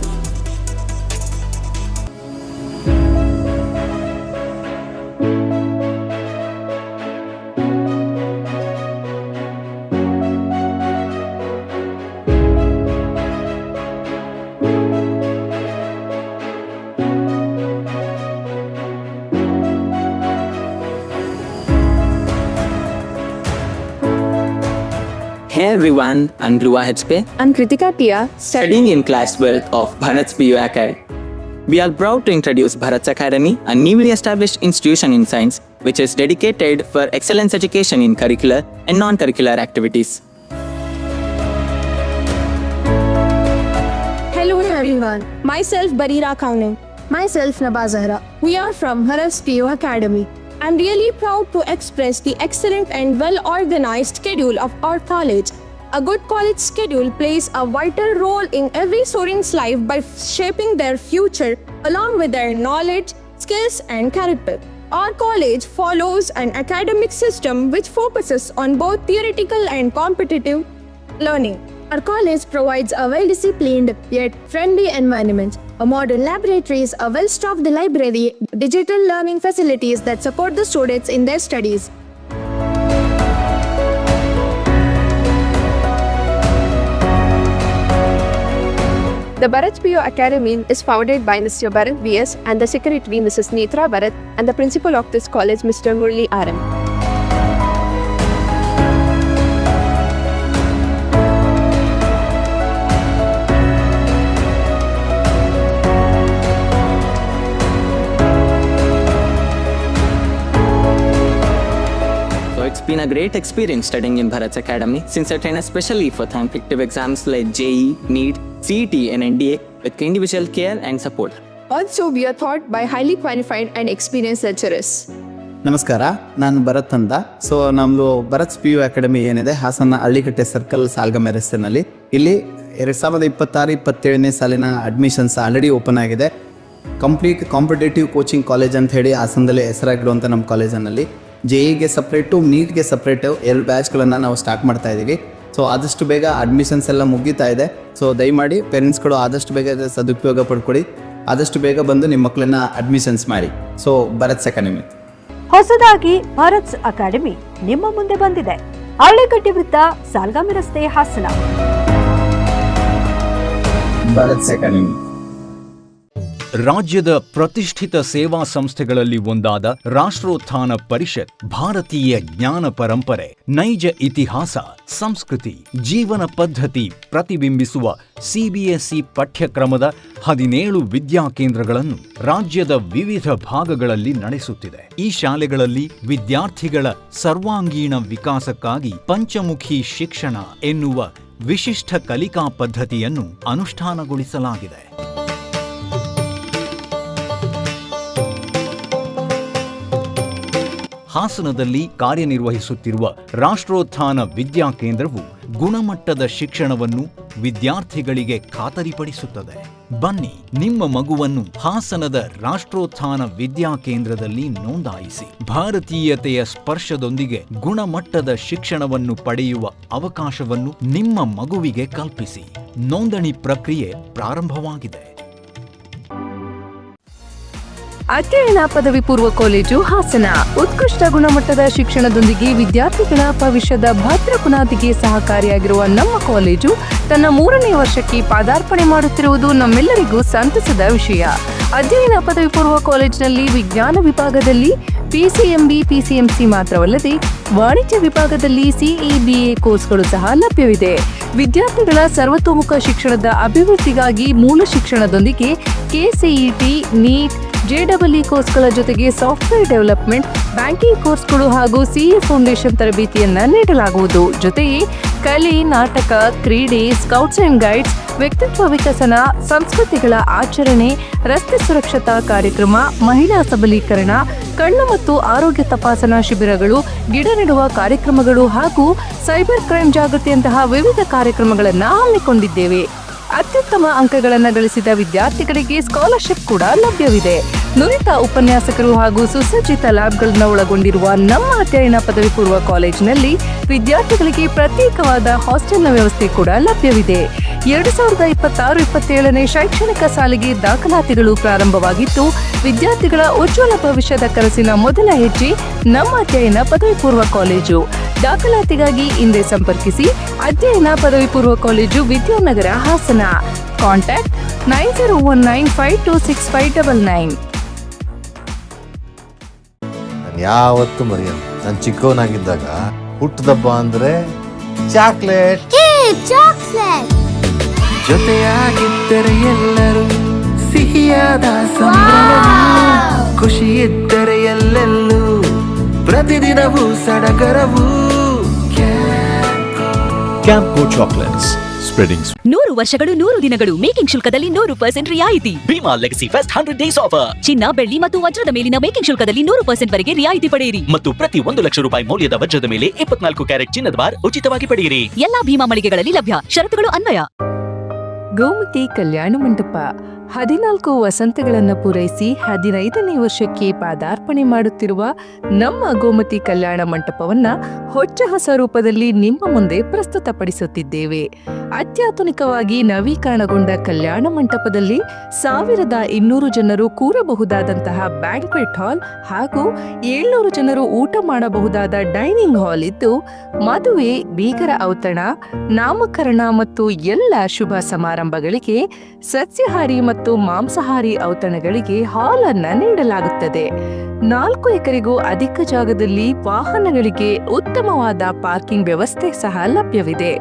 Hey everyone, I'm Dhruva HP, I'm Kritika Tia, studying in class 12 of Bharat's PU Academy. We are proud to introduce Bharat's Academy, a newly established institution in science which is dedicated for excellence education in curricular and non-curricular activities. Hello everyone, myself Barira Kaunin. Myself Naba Zahra. We are from Bharat's PU Academy. I'm really proud to express the excellent and well-organized schedule of our college. A good college schedule plays a vital role in every student's life by shaping their future along with their knowledge, skills, and character. Our college follows an academic system which focuses on both theoretical and competitive learning. Our college provides a well-disciplined yet friendly environment, a modern laboratories, a well-stocked library, digital learning facilities that support the students in their studies. The Bharat PU Academy is founded by Mr. Bharat VS and the secretary Mrs. Netra Bharat and the principal of this college Mr. Murli RM. So it's been a great experience studying in Bharat's Academy since I train especially for competitive exams like JEE, NEET, CET and NDA with individual care and support. Also, we are taught by highly qualified and experienced lecturers. ನಮಸ್ಕಾರ, ನಾನು ಭರತ್ ಅಂತ. So ನಮ್ಮದು ಭರತ್ಸ್ PU academy ಏನಿದೆ Hassan ಹಳ್ಳಿಕಟ್ಟೆ circle ಸಾಲ್ಗಮೆ ರಸ್ತೆನಲ್ಲಿ, ಇಲ್ಲಿ 2026-27ನೇ ಸಾಲಿನ admissions already open ಆಗಿದೆ. Complete competitive coaching college ಅಂತ ಹೇಳಿ ಹಾಸನದಲ್ಲಿ ಹೆಸರಾಗಿರುವಂಥ ನಮ್ಮ ಕಾಲೇಜಿನಲ್ಲಿ JEEಗೆ ಸಪ್ರೇಟು, ನೀಟ್ಗೆ ಸಪ್ರೇಟು 2 ಬ್ಯಾಚ್ಗಳನ್ನು ನಾವು ಸ್ಟಾರ್ಟ್ ಮಾಡ್ತಾ ಇದ್ದೀವಿ. ಸೊ ಆದಷ್ಟು ಬೇಗ ಅಡ್ಮಿಷನ್ಸ್ ಎಲ್ಲ ಮುಗೀತಾ ಇದೆ. ಸೊ ದಯಮಾಡಿ ಪೇರೆಂಟ್ಸ್ಗಳು ಆದಷ್ಟು ಬೇಗ ಸದುಪಯೋಗ ಪಡ್ಕೊಳ್ಳಿ, ಆದಷ್ಟು ಬೇಗ ಬಂದು ನಿಮ್ಮ ಮಕ್ಕಳನ್ನ ಅಡ್ಮಿಷನ್ಸ್ ಮಾಡಿ. ಸೊ ಭರತ್ಸ್ ಅಕಾಡೆಮಿ ಹೊಸದಾಗಿ ಭಾರತ್ಸ್ ಅಕಾಡೆಮಿ ನಿಮ್ಮ ಮುಂದೆ ಬಂದಿದೆ. ಹಳ್ಳಿಕಟ್ಟಿ ವೃತ್ತ, ಸಾಲ್ಗಾಮಿ ರಸ್ತೆ, ಹಾಸನ. ಭರತ್ಸ್ ಅಕಾಡೆಮಿ ರಾಜ್ಯದ ಪ್ರತಿಷ್ಠಿತ ಸೇವಾ ಸಂಸ್ಥೆಗಳಲ್ಲಿ ಒಂದಾದ ರಾಷ್ಟ್ರೋತ್ಥಾನ ಪರಿಷತ್ ಭಾರತೀಯ ಜ್ಞಾನ ಪರಂಪರೆ, ನೈಜ ಇತಿಹಾಸ, ಸಂಸ್ಕೃತಿ, ಜೀವನ ಪದ್ಧತಿ ಪ್ರತಿಬಿಂಬಿಸುವ CBSE ಪಠ್ಯಕ್ರಮದ 17 ವಿದ್ಯಾಕೇಂದ್ರಗಳನ್ನು ರಾಜ್ಯದ ವಿವಿಧ ಭಾಗಗಳಲ್ಲಿ ನಡೆಸುತ್ತಿದೆ. ಈ ಶಾಲೆಗಳಲ್ಲಿ ವಿದ್ಯಾರ್ಥಿಗಳ ಸರ್ವಾಂಗೀಣ ವಿಕಾಸಕ್ಕಾಗಿ ಪಂಚಮುಖಿ ಶಿಕ್ಷಣ ಎನ್ನುವ ವಿಶಿಷ್ಟ ಕಲಿಕಾ ಪದ್ಧತಿಯನ್ನು ಅನುಷ್ಠಾನಗೊಳಿಸಲಾಗಿದೆ. ಹಾಸನದಲ್ಲಿ ಕಾರ್ಯನಿರ್ವಹಿಸುತ್ತಿರುವ ರಾಷ್ಟ್ರೋತ್ಥಾನ ವಿದ್ಯಾಕೇಂದ್ರವು ಗುಣಮಟ್ಟದ ಶಿಕ್ಷಣವನ್ನು ವಿದ್ಯಾರ್ಥಿಗಳಿಗೆ ಖಾತರಿಪಡಿಸುತ್ತದೆ. ಬನ್ನಿ, ನಿಮ್ಮ ಮಗುವನ್ನು ಹಾಸನದ ರಾಷ್ಟ್ರೋತ್ಥಾನ ವಿದ್ಯಾಕೇಂದ್ರದಲ್ಲಿ ನೋಂದಾಯಿಸಿ ಭಾರತೀಯತೆಯ ಸ್ಪರ್ಶದೊಂದಿಗೆ ಗುಣಮಟ್ಟದ ಶಿಕ್ಷಣವನ್ನು ಪಡೆಯುವ ಅವಕಾಶವನ್ನು ನಿಮ್ಮ ಮಗುವಿಗೆ ಕಲ್ಪಿಸಿ. ನೋಂದಣಿ ಪ್ರಕ್ರಿಯೆ ಪ್ರಾರಂಭವಾಗಿದೆ. ಅಧ್ಯಯನ ಪದವಿ ಪೂರ್ವ ಕಾಲೇಜು ಹಾಸನ ಉತ್ಕೃಷ್ಟ ಗುಣಮಟ್ಟದ ಶಿಕ್ಷಣದೊಂದಿಗೆ ವಿದ್ಯಾರ್ಥಿಗಳ ಭವಿಷ್ಯದ ಭದ್ರ ಬುನಾದಿಗೆ ಸಹಕಾರಿಯಾಗಿರುವ ನಮ್ಮ ಕಾಲೇಜು ತನ್ನ 3ನೇ ವರ್ಷಕ್ಕೆ ಪಾದಾರ್ಪಣೆ ಮಾಡುತ್ತಿರುವುದು ನಮ್ಮೆಲ್ಲರಿಗೂ ಸಂತಸದ ವಿಷಯ. ಅಧ್ಯಯನ ಪದವಿ ಪೂರ್ವ ಕಾಲೇಜಿನಲ್ಲಿ ವಿಜ್ಞಾನ ವಿಭಾಗದಲ್ಲಿ PCMB, PCMC ಮಾತ್ರವಲ್ಲದೆ ವಾಣಿಜ್ಯ ವಿಭಾಗದಲ್ಲಿ CEBA ಕೋರ್ಸ್ಗಳು ಸಹ ಲಭ್ಯವಿದೆ. ವಿದ್ಯಾರ್ಥಿಗಳ ಸರ್ವತೋಮುಖ ಶಿಕ್ಷಣದ ಅಭಿವೃದ್ಧಿಗಾಗಿ ಮೂಲ ಶಿಕ್ಷಣದೊಂದಿಗೆ KCET, NEET, JEE ಕೋರ್ಸ್ಗಳ ಜೊತೆಗೆ ಸಾಫ್ಟ್ವೇರ್ ಡೆವಲಪ್ಮೆಂಟ್, ಬ್ಯಾಂಕಿಂಗ್ ಕೋರ್ಸ್ಗಳು ಹಾಗೂ CA ಫೌಂಡೇಶನ್ ತರಬೇತಿಯನ್ನ ನೀಡಲಾಗುವುದು. ಜೊತೆಗೆ ಕಲೆ, ನಾಟಕ, ಕ್ರೀಡೆ, ಸ್ಕೌಟ್ಸ್ ಅಂಡ್ ಗೈಡ್ಸ್, ವ್ಯಕ್ತಿತ್ವ ವಿಕಸನ, ಸಂಸ್ಕೃತಿಗಳ ಆಚರಣೆ, ರಸ್ತೆ ಸುರಕ್ಷತಾ ಕಾರ್ಯಕ್ರಮ, ಮಹಿಳಾ ಸಬಲೀಕರಣ, ಕಣ್ಣು ಮತ್ತು ಆರೋಗ್ಯ ತಪಾಸಣಾ ಶಿಬಿರಗಳು, ಗಿಡ ನೆಡುವ ಕಾರ್ಯಕ್ರಮಗಳು ಹಾಗೂ ಸೈಬರ್ ಕ್ರೈಮ್ ಜಾಗೃತಿಯಂತಹ ವಿವಿಧ ಕಾರ್ಯಕ್ರಮಗಳನ್ನು ಹಮ್ಮಿಕೊಂಡಿದ್ದೇವೆ. ಅತ್ಯುತ್ತಮ ಅಂಕಗಳನ್ನು ಗಳಿಸಿದ ವಿದ್ಯಾರ್ಥಿಗಳಿಗೆ ಸ್ಕಾಲರ್ಶಿಪ್ ಕೂಡ ಲಭ್ಯವಿದೆ. ನುರಿತ ಉಪನ್ಯಾಸಕರು ಹಾಗೂ ಸುಸಜ್ಜಿತ ಲ್ಯಾಬ್ಗಳನ್ನು ಒಳಗೊಂಡಿರುವ ನಮ್ಮ ಅಧ್ಯಯನ ಪದವಿ ಪೂರ್ವ ಕಾಲೇಜಿನಲ್ಲಿ ವಿದ್ಯಾರ್ಥಿಗಳಿಗೆ ಪ್ರತ್ಯೇಕವಾದ ಹಾಸ್ಟೆಲ್ನ ವ್ಯವಸ್ಥೆ ಕೂಡ ಲಭ್ಯವಿದೆ. 2026-27ನೇ ಶೈಕ್ಷಣಿಕ ಸಾಲಿಗೆ ದಾಖಲಾತಿಗಳು ಪ್ರಾರಂಭವಾಗಿದ್ದು, ವಿದ್ಯಾರ್ಥಿಗಳ ಉಜ್ವಲ ಭವಿಷ್ಯದ ಕನಸಿನ ಮೊದಲ ಹೆಜ್ಜೆ ನಮ್ಮ ಅಧ್ಯಯನ ಪದವಿ ಪೂರ್ವ ಕಾಲೇಜು. ದಾಖಲಾತಿಗಾಗಿ ಹಿಂದೆ ಸಂಪರ್ಕಿಸಿ. ಅಧ್ಯಯನ ಪದವಿ ಪೂರ್ವ ಕಾಲೇಜು, ವಿದ್ಯಾನಗರ, ಹಾಸನ. ಕಾಂಟ್ಯಾಕ್ಟ್ 9019526599. ಯಾವತ್ತೂ ಮರೆಯಲ್ಲ. ನಾನು ಚಿಕ್ಕವನಾಗಿದ್ದಾಗ ಹುಟ್ಟದಬ್ಬ ಅಂದರೆ ಚಾಕ್ಲೇಟ್ ಜೊತೆಯಾಗಿದ್ದರೆ ಎಲ್ಲರೂ ಸಿಹಿಯಾದ ಸಂಭ್ರಮವು ಖುಷಿ ಇದ್ದರೆ ಎಲ್ಲೆಲ್ಲೂ ಪ್ರತಿದಿನವೂ ಸಡಗರವು ಕ್ಯಾಂಪೋ ಚಾಕ್ಲೇಟ್ಸ್ ಸ್ಪ್ರೆಡಿಂಗ್ 100 ವರ್ಷಗಳು 100 ದಿನಗಳು ಮೇಕಿಂಗ್ ಶುಲ್ಕದಲ್ಲಿ 100% ರಿಯಾಯಿತಿ. Bhima legacy fest 100 days offer. ಚಿನ್ನ, ಬೆಳ್ಳಿ ಮತ್ತು ವಜ್ರದ ಮೇಲಿನ ಮೇಕಿಂಗ್ ಶುಲ್ಕದಲ್ಲಿ 100% ವರೆಗೆ ರಿಯಾಯಿತಿ ಪಡೆಯಿರಿ ಮತ್ತು ಪ್ರತಿ 1 ಲಕ್ಷ ರೂಪಾಯಿ ಮೌಲ್ಯದ ವಜ್ರದ ಮೇಲೆ 24 ಕ್ಯಾರೆಟ್ ಚಿನ್ನದ ಬಾರ್ ಉಚಿತವಾಗಿ ಪಡೆಯಿರಿ. ಎಲ್ಲಾ ಭೀಮಾ ಮಳಿಗೆಗಳಲ್ಲಿ ಲಭ್ಯ. ಷರತ್ತುಗಳು ಅನ್ವಯ. ಗೋಮತಿ ಕಲ್ಯಾಣ ಮಂಟಪ 14 ವಸಂತಗಳನ್ನು ಪೂರೈಸಿ 15ನೇ ವರ್ಷಕ್ಕೆ ಪಾದಾರ್ಪಣೆ ಮಾಡುತ್ತಿರುವ ನಮ್ಮ ಗೋಮತಿ ಕಲ್ಯಾಣ ಮಂಟಪವನ್ನ ಹೊಚ್ಚ ಹೊಸ ರೂಪದಲ್ಲಿ ನಿಮ್ಮ ಮುಂದೆ ಪ್ರಸ್ತುತಪಡಿಸುತ್ತಿದ್ದೇವೆ. ಅತ್ಯಾಧುನಿಕವಾಗಿ ನವೀಕರಣಗೊಂಡ ಕಲ್ಯಾಣ ಮಂಟಪದಲ್ಲಿ 1200 ಜನರು ಕೂರಬಹುದಾದಂತಹ ಬ್ಯಾಂಕ್ವೆಟ್ ಹಾಲ್ ಹಾಗೂ 700 ಜನರು ಊಟ ಮಾಡಬಹುದಾದ ಡೈನಿಂಗ್ ಹಾಲ್ ಇದ್ದು, ಮದುವೆ, ಬೀಗರ ಔತಣ, ನಾಮಕರಣ ಮತ್ತು ಎಲ್ಲ ಶುಭ ಸಮಾರಂಭಗಳಿಗೆ ಸಸ್ಯಾಹಾರಿ ಮತ್ತು ಮಾಂಸಾಹಾರಿ ಔತಣಗಳಿಗೆ ಹಾಲ್ ಅನ್ನ ನೀಡಲಾಗುತ್ತದೆ. 4 ಎಕರೆಗೂ ಅಧಿಕ ಜಾಗದಲ್ಲಿ ವಾಹನಗಳಿಗೆ ಉತ್ತಮವಾದ ಪಾರ್ಕಿಂಗ್ ವ್ಯವಸ್ಥೆ ಸಹ ಲಭ್ಯವಿದೆ.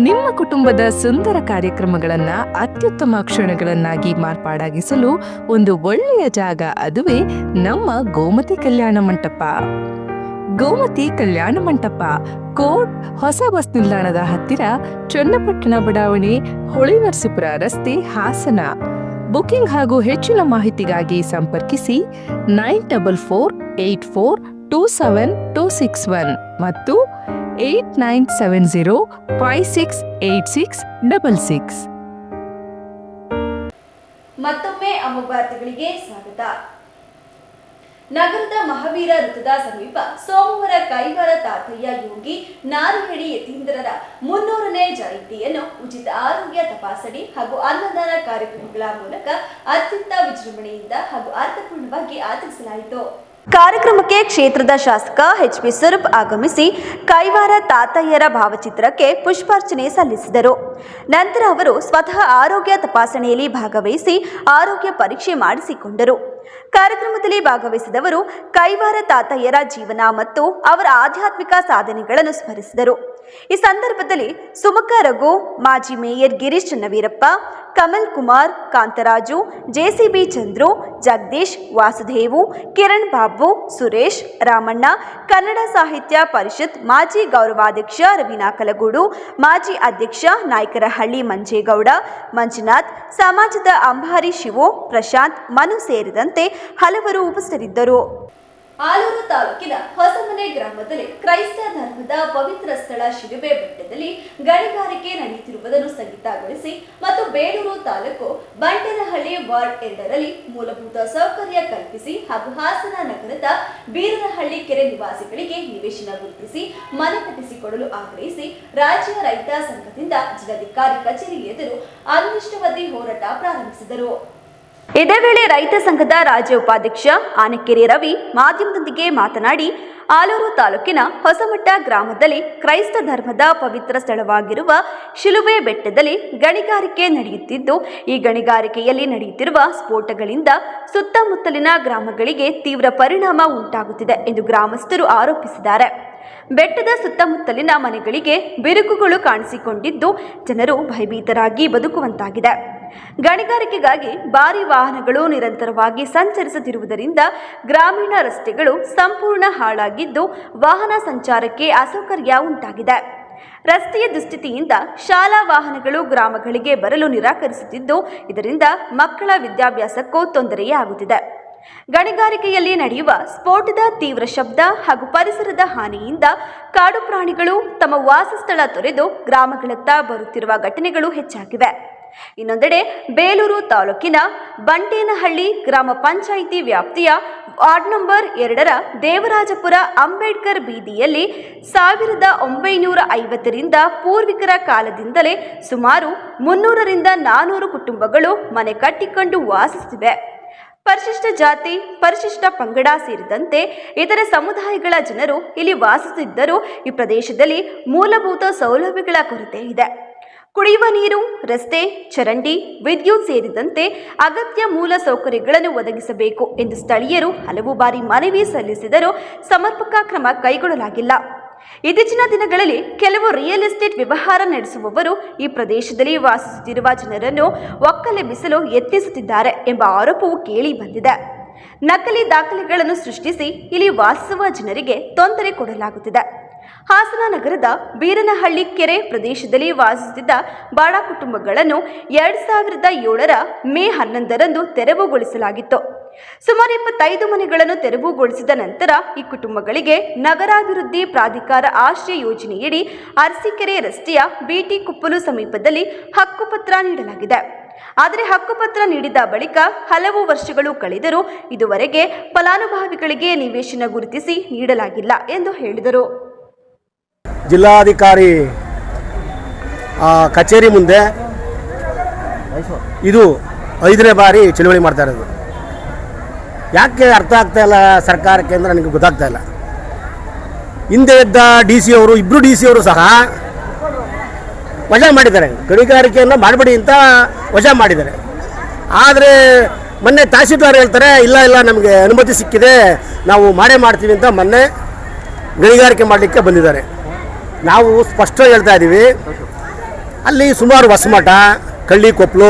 ನಿಮ್ಮ ಕುಟುಂಬದ ಸುಂದರ ಕಾರ್ಯಕ್ರಮಗಳನ್ನ ಅತ್ಯುತ್ತಮ ಕ್ಷಣಗಳನ್ನಾಗಿ ಮಾರ್ಪಾಡಾಗಿಸಲು ಒಂದು ಒಳ್ಳೆಯ ಜಾಗ, ಅದುವೇ ನಮ್ಮ ಗೋಮತಿ ಕಲ್ಯಾಣ ಮಂಟಪ. ಗೋಮತಿ ಕಲ್ಯಾಣ ಮಂಟಪ, ಕೋಟ್ ಹೊಸ ಬಸ್ ನಿಲ್ದಾಣದ ಹತ್ತಿರ, ಚನ್ನಪಟ್ಟಣ ಬಡಾವಣೆ, ಹೊಳೆನರಸೀಪುರ ರಸ್ತೆ, ಹಾಸನ. ಬುಕಿಂಗ್ ಹಾಗೂ ಹೆಚ್ಚಿನ ಮಾಹಿತಿಗಾಗಿ ಸಂಪರ್ಕಿಸಿ 9484272661 ಮತ್ತು 8970568666. ಮತ್ತೊಮ್ಮೆ ಅಮೋಘ ವಾರ್ತೆಗಳಿಗೆ ಸ್ವಾಗತ. ನಗರದ ಮಹಾವೀರ ವೃತ್ತದ ಸಮೀಪ ಸೋಮವಾರ ಕೈವಾರ ತಾತಯ್ಯ ಯೋಗಿ ನಾರಿಹಳ್ಳಿ ಯತೀಂದ್ರರ 300ನೇ ಜಯಂತಿಯನ್ನು ಉಚಿತ ಆರೋಗ್ಯ ತಪಾಸಣೆ ಹಾಗೂ ಅನ್ನದಾನ ಕಾರ್ಯಕ್ರಮಗಳ ಮೂಲಕ ಅತ್ಯಂತ ವಿಜೃಂಭಣೆಯಿಂದ ಹಾಗೂ ಅರ್ಥಪೂರ್ಣವಾಗಿ ಆಚರಿಸಲಾಯಿತು. ಕಾರ್ಯಕ್ರಮಕ್ಕೆ ಕ್ಷೇತ್ರದ ಶಾಸಕ ಎಚ್.ಪಿ. ಸ್ವರೂಪ್ ಆಗಮಿಸಿ ಕೈವಾರ ತಾತಯ್ಯರ ಭಾವಚಿತ್ರಕ್ಕೆ ಪುಷ್ಪಾರ್ಚನೆ ಸಲ್ಲಿಸಿದರು. ನಂತರ ಅವರು ಸ್ವತಃ ಆರೋಗ್ಯ ತಪಾಸಣೆಯಲ್ಲಿ ಭಾಗವಹಿಸಿ ಆರೋಗ್ಯ ಪರೀಕ್ಷೆ ಮಾಡಿಸಿಕೊಂಡರು. ಕಾರ್ಯಕ್ರಮದಲ್ಲಿ ಭಾಗವಹಿಸಿದವರು ಕೈವಾರ ತಾತಯ್ಯರ ಜೀವನ ಮತ್ತು ಅವರ ಆಧ್ಯಾತ್ಮಿಕ ಸಾಧನೆಗಳನ್ನು ಸ್ಮರಿಸಿದರು. ಈ ಸಂದರ್ಭದಲ್ಲಿ ಸುಮಕ ರಘು, ಮಾಜಿ ಮೇಯರ್ ಗಿರೀಶ್ ಚನ್ನವೀರಪ್ಪ, ಕಮಲ್ ಕುಮಾರ್, ಕಾಂತರಾಜು, ಜೆಸಿಬಿ ಚಂದ್ರು, ಜಗದೀಶ್, ವಾಸುದೇವು, ಕಿರಣ್ ಬಾಬು, ಸುರೇಶ್, ರಾಮಣ್ಣ, ಕನ್ನಡ ಸಾಹಿತ್ಯ ಪರಿಷತ್ ಮಾಜಿ ಗೌರವಾಧ್ಯಕ್ಷ ರವೀನಾ ಕಲಗೂಡು, ಮಾಜಿ ಅಧ್ಯಕ್ಷ ನಾಯಕರಹಳ್ಳಿ ಮಂಜೇಗೌಡ, ಮಂಜುನಾಥ್, ಸಮಾಜದ ಅಂಬಾರಿ ಶಿವು, ಪ್ರಶಾಂತ್, ಮನು ಸೇರಿದಂತೆ ಹಲವರು ಉಪಸ್ಥಿತರಿದ್ದರು. ಆಲೂರು ತಾಲೂಕಿನ ಹೊಸಮನೆ ಗ್ರಾಮದಲ್ಲಿ ಕ್ರೈಸ್ತ ಧರ್ಮದ ಪವಿತ್ರ ಸ್ಥಳ ಶಿಲುಬೆ ಬೆಟ್ಟದಲ್ಲಿ ಗಣಿಗಾರಿಕೆ ನಡೆಯುತ್ತಿರುವುದನ್ನು ಸ್ಥಗಿತಗೊಳಿಸಿ ಮತ್ತು ಬೇಲೂರು ತಾಲೂಕು ಬಂಟೇನಹಳ್ಳಿ ವಾರ್ಡ್ 2ರಲ್ಲಿ ಮೂಲಭೂತ ಸೌಕರ್ಯ ಕಲ್ಪಿಸಿ ಹಾಗೂ ಹಾಸನ ನಗರದ ಬೀರನಹಳ್ಳಿ ಕೆರೆ ನಿವಾಸಿಗಳಿಗೆ ನಿವೇಶನ ಗುರುತಿಸಿ ಮನೆ ಕಟ್ಟಿಸಿಕೊಡಲು ಆಗ್ರಹಿಸಿ ರಾಜ್ಯ ರೈತ ಸಂಘದಿಂದ ಜಿಲ್ಲಾಧಿಕಾರಿ ಕಚೇರಿ ಎದುರು ಅನಿರ್ದಿಷ್ಟಾವಧಿ ಹೋರಾಟ ಪ್ರಾರಂಭಿಸಿದರು. ಇದೇ ವೇಳೆ ರೈತ ಸಂಘದ ರಾಜ್ಯ ಉಪಾಧ್ಯಕ್ಷ ಆನೆಕೆರೆ ರವಿ ಮಾಧ್ಯಮದೊಂದಿಗೆ ಮಾತನಾಡಿ, ಆಲೂರು ತಾಲೂಕಿನ ಹೊಸಮಠ ಗ್ರಾಮದಲ್ಲಿ ಕ್ರೈಸ್ತ ಧರ್ಮದ ಪವಿತ್ರ ಸ್ಥಳವಾಗಿರುವ ಶಿಲುಬೆ ಬೆಟ್ಟದಲ್ಲಿ ಗಣಿಗಾರಿಕೆ ನಡೆಯುತ್ತಿದ್ದು, ಈ ಗಣಿಗಾರಿಕೆಯಲ್ಲಿ ನಡೆಯುತ್ತಿರುವ ಸ್ಫೋಟಗಳಿಂದ ಸುತ್ತಮುತ್ತಲಿನ ಗ್ರಾಮಗಳಿಗೆ ತೀವ್ರ ಪರಿಣಾಮ ಉಂಟಾಗುತ್ತಿದೆ ಎಂದು ಗ್ರಾಮಸ್ಥರು ಆರೋಪಿಸಿದ್ದಾರೆ. ಬೆಟ್ಟದ ಸುತ್ತಮುತ್ತಲಿನ ಮನೆಗಳಿಗೆ ಬಿರುಕುಗಳು ಕಾಣಿಸಿಕೊಂಡಿದ್ದು, ಜನರು ಭಯಭೀತರಾಗಿ ಬದುಕುವಂತಾಗಿದೆ. ಗಣಿಗಾರಿಕೆಗಾಗಿ ಭಾರಿ ವಾಹನಗಳು ನಿರಂತರವಾಗಿ ಸಂಚರಿಸುತ್ತಿರುವುದರಿಂದ ಗ್ರಾಮೀಣ ರಸ್ತೆಗಳು ಸಂಪೂರ್ಣ ಹಾಳಾಗಿದ್ದು, ವಾಹನ ಸಂಚಾರಕ್ಕೆ ಅಸೌಕರ್ಯ ಉಂಟಾಗಿದೆ. ರಸ್ತೆಯ ದುಸ್ಥಿತಿಯಿಂದ ಶಾಲಾ ವಾಹನಗಳು ಗ್ರಾಮಗಳಿಗೆ ಬರಲು ನಿರಾಕರಿಸುತ್ತಿದ್ದು, ಇದರಿಂದ ಮಕ್ಕಳ ವಿದ್ಯಾಭ್ಯಾಸಕ್ಕೂ ತೊಂದರೆಯಾಗುತ್ತಿದೆ. ಗಣಿಗಾರಿಕೆಯಲ್ಲಿ ನಡೆಯುವ ಸ್ಫೋಟದ ತೀವ್ರ ಶಬ್ದ ಹಾಗೂ ಪರಿಸರದ ಹಾನಿಯಿಂದ ಕಾಡು ಪ್ರಾಣಿಗಳು ತಮ್ಮ ವಾಸಸ್ಥಳ ತೊರೆದು ಗ್ರಾಮಗಳತ್ತ ಬರುತ್ತಿರುವ ಘಟನೆಗಳು ಹೆಚ್ಚಾಗಿವೆ. ಇನ್ನೊಂದೆಡೆ ಬೇಲೂರು ತಾಲೂಕಿನ ಬಂಟೇನಹಳ್ಳಿ ಗ್ರಾಮ ಪಂಚಾಯಿತಿ ವ್ಯಾಪ್ತಿಯ ವಾರ್ಡ್ ನಂಬರ್ 2ರ ದೇವರಾಜಪುರ ಅಂಬೇಡ್ಕರ್ ಬೀದಿಯಲ್ಲಿ 1950ರಿಂದ ಪೂರ್ವಿಕರ ಕಾಲದಿಂದಲೇ ಸುಮಾರು 300ರಿಂದ 400 ಕುಟುಂಬಗಳು ಮನೆ ಕಟ್ಟಿಕೊಂಡು ವಾಸಿಸುತ್ತಿವೆ. ಪರಿಶಿಷ್ಟ ಜಾತಿ, ಪರಿಶಿಷ್ಟ ಪಂಗಡ ಸೇರಿದಂತೆ ಇತರೆ ಸಮುದಾಯಗಳ ಜನರು ಇಲ್ಲಿ ವಾಸಿಸುತ್ತಿದ್ದರೂ ಈ ಪ್ರದೇಶದಲ್ಲಿ ಮೂಲಭೂತ ಸೌಲಭ್ಯಗಳ ಕೊರತೆ ಇದೆ. ಕುಡಿಯುವ ನೀರು, ರಸ್ತೆ, ಚರಂಡಿ, ವಿದ್ಯುತ್ ಸೇರಿದಂತೆ ಅಗತ್ಯ ಮೂಲ ಸೌಕರ್ಯಗಳನ್ನು ಒದಗಿಸಬೇಕು ಎಂದು ಸ್ಥಳೀಯರು ಹಲವು ಬಾರಿ ಮನವಿ ಸಲ್ಲಿಸಿದರೂ ಸಮರ್ಪಕ ಕ್ರಮ ಕೈಗೊಳ್ಳಲಾಗಿಲ್ಲ. ಇತ್ತೀಚಿನ ದಿನಗಳಲ್ಲಿ ಕೆಲವು ರಿಯಲ್ ಎಸ್ಟೇಟ್ ವ್ಯವಹಾರ ನಡೆಸುವವರು ಈ ಪ್ರದೇಶದಲ್ಲಿ ವಾಸಿಸುತ್ತಿರುವ ಜನರನ್ನು ಒಕ್ಕಲೆಬ್ಬಿಸಲು ಯತ್ನಿಸುತ್ತಿದ್ದಾರೆ ಎಂಬ ಆರೋಪವು ಕೇಳಿ ಬಂದಿದೆ. ನಕಲಿ ದಾಖಲೆಗಳನ್ನು ಸೃಷ್ಟಿಸಿ ಇಲ್ಲಿ ವಾಸಿಸುವ ಜನರಿಗೆ ತೊಂದರೆ ಕೊಡಲಾಗುತ್ತಿದೆ. ಹಾಸನ ನಗರದ ಬೀರನಹಳ್ಳಿ ಕೆರೆ ಪ್ರದೇಶದಲ್ಲಿ ವಾಸಿಸುತ್ತಿದ್ದ ಬಡ ಕುಟುಂಬಗಳನ್ನು 2007ರ ಮೇ 11ರಂದು ತೆರವುಗೊಳಿಸಲಾಗಿತ್ತು. ಸುಮಾರು 25 ಮನೆಗಳನ್ನು ತೆರವುಗೊಳಿಸಿದ ನಂತರ ಈ ಕುಟುಂಬಗಳಿಗೆ ನಗರಾಭಿವೃದ್ಧಿ ಪ್ರಾಧಿಕಾರ ಆಶ್ರಯ ಯೋಜನೆಯಡಿ ಅರಸೀಕೆರೆ ರಸ್ತೆಯ ಬಿಟಿ ಕುಪ್ಪಲು ಸಮೀಪದಲ್ಲಿ ಹಕ್ಕುಪತ್ರ ನೀಡಲಾಗಿದೆ. ಆದರೆ ಹಕ್ಕುಪತ್ರ ನೀಡಿದ ಬಳಿಕ ಹಲವು ವರ್ಷಗಳು ಕಳೆದರೂ ಇದುವರೆಗೆ ಫಲಾನುಭವಿಗಳಿಗೆ ನಿವೇಶನ ಗುರುತಿಸಿ ನೀಡಲಾಗಿಲ್ಲ ಎಂದು ಹೇಳಿದರು. ಜಿಲ್ಲಾಧಿಕಾರಿ ಕಚೇರಿ ಮುಂದೆ ಇದು 5ನೇ ಬಾರಿ ಚಳುವಳಿ ಮಾಡ್ತಾ ಇರೋದು. ಯಾಕೆ ಅರ್ಥ ಆಗ್ತಾ ಇಲ್ಲ ಸರ್ಕಾರಕ್ಕೆ ಅಂದರೆ ನನಗೆ ಗೊತ್ತಾಗ್ತಾ ಇಲ್ಲ. ಹಿಂದೆ ಇದ್ದ DC ಅವರು, ಇಬ್ಬರು DC ಅವರು ಸಹ ವಜಾ ಮಾಡಿದ್ದಾರೆ. ಗಣಿಗಾರಿಕೆಯನ್ನು ಮಾಡಬೇಡಿ ಅಂತ ವಜಾ ಮಾಡಿದ್ದಾರೆ. ಆದರೆ ಮೊನ್ನೆ ತಹಸೀಲ್ದಾರ್ ಹೇಳ್ತಾರೆ ಇಲ್ಲ ನಮಗೆ ಅನುಮತಿ ಸಿಕ್ಕಿದೆ, ನಾವು ಮಾಡೇ ಮಾಡ್ತೀವಿ ಅಂತ ಮೊನ್ನೆ ಗಣಿಗಾರಿಕೆ ಮಾಡಲಿಕ್ಕೆ ಬಂದಿದ್ದಾರೆ. ನಾವು ಸ್ಪಷ್ಟ ಹೇಳ್ತಾ ಇದ್ದೀವಿ, ಅಲ್ಲಿ ಸುಮಾರು ಹೊಸಮಠ, ಕಳ್ಳಿಕೊಪ್ಪಲು,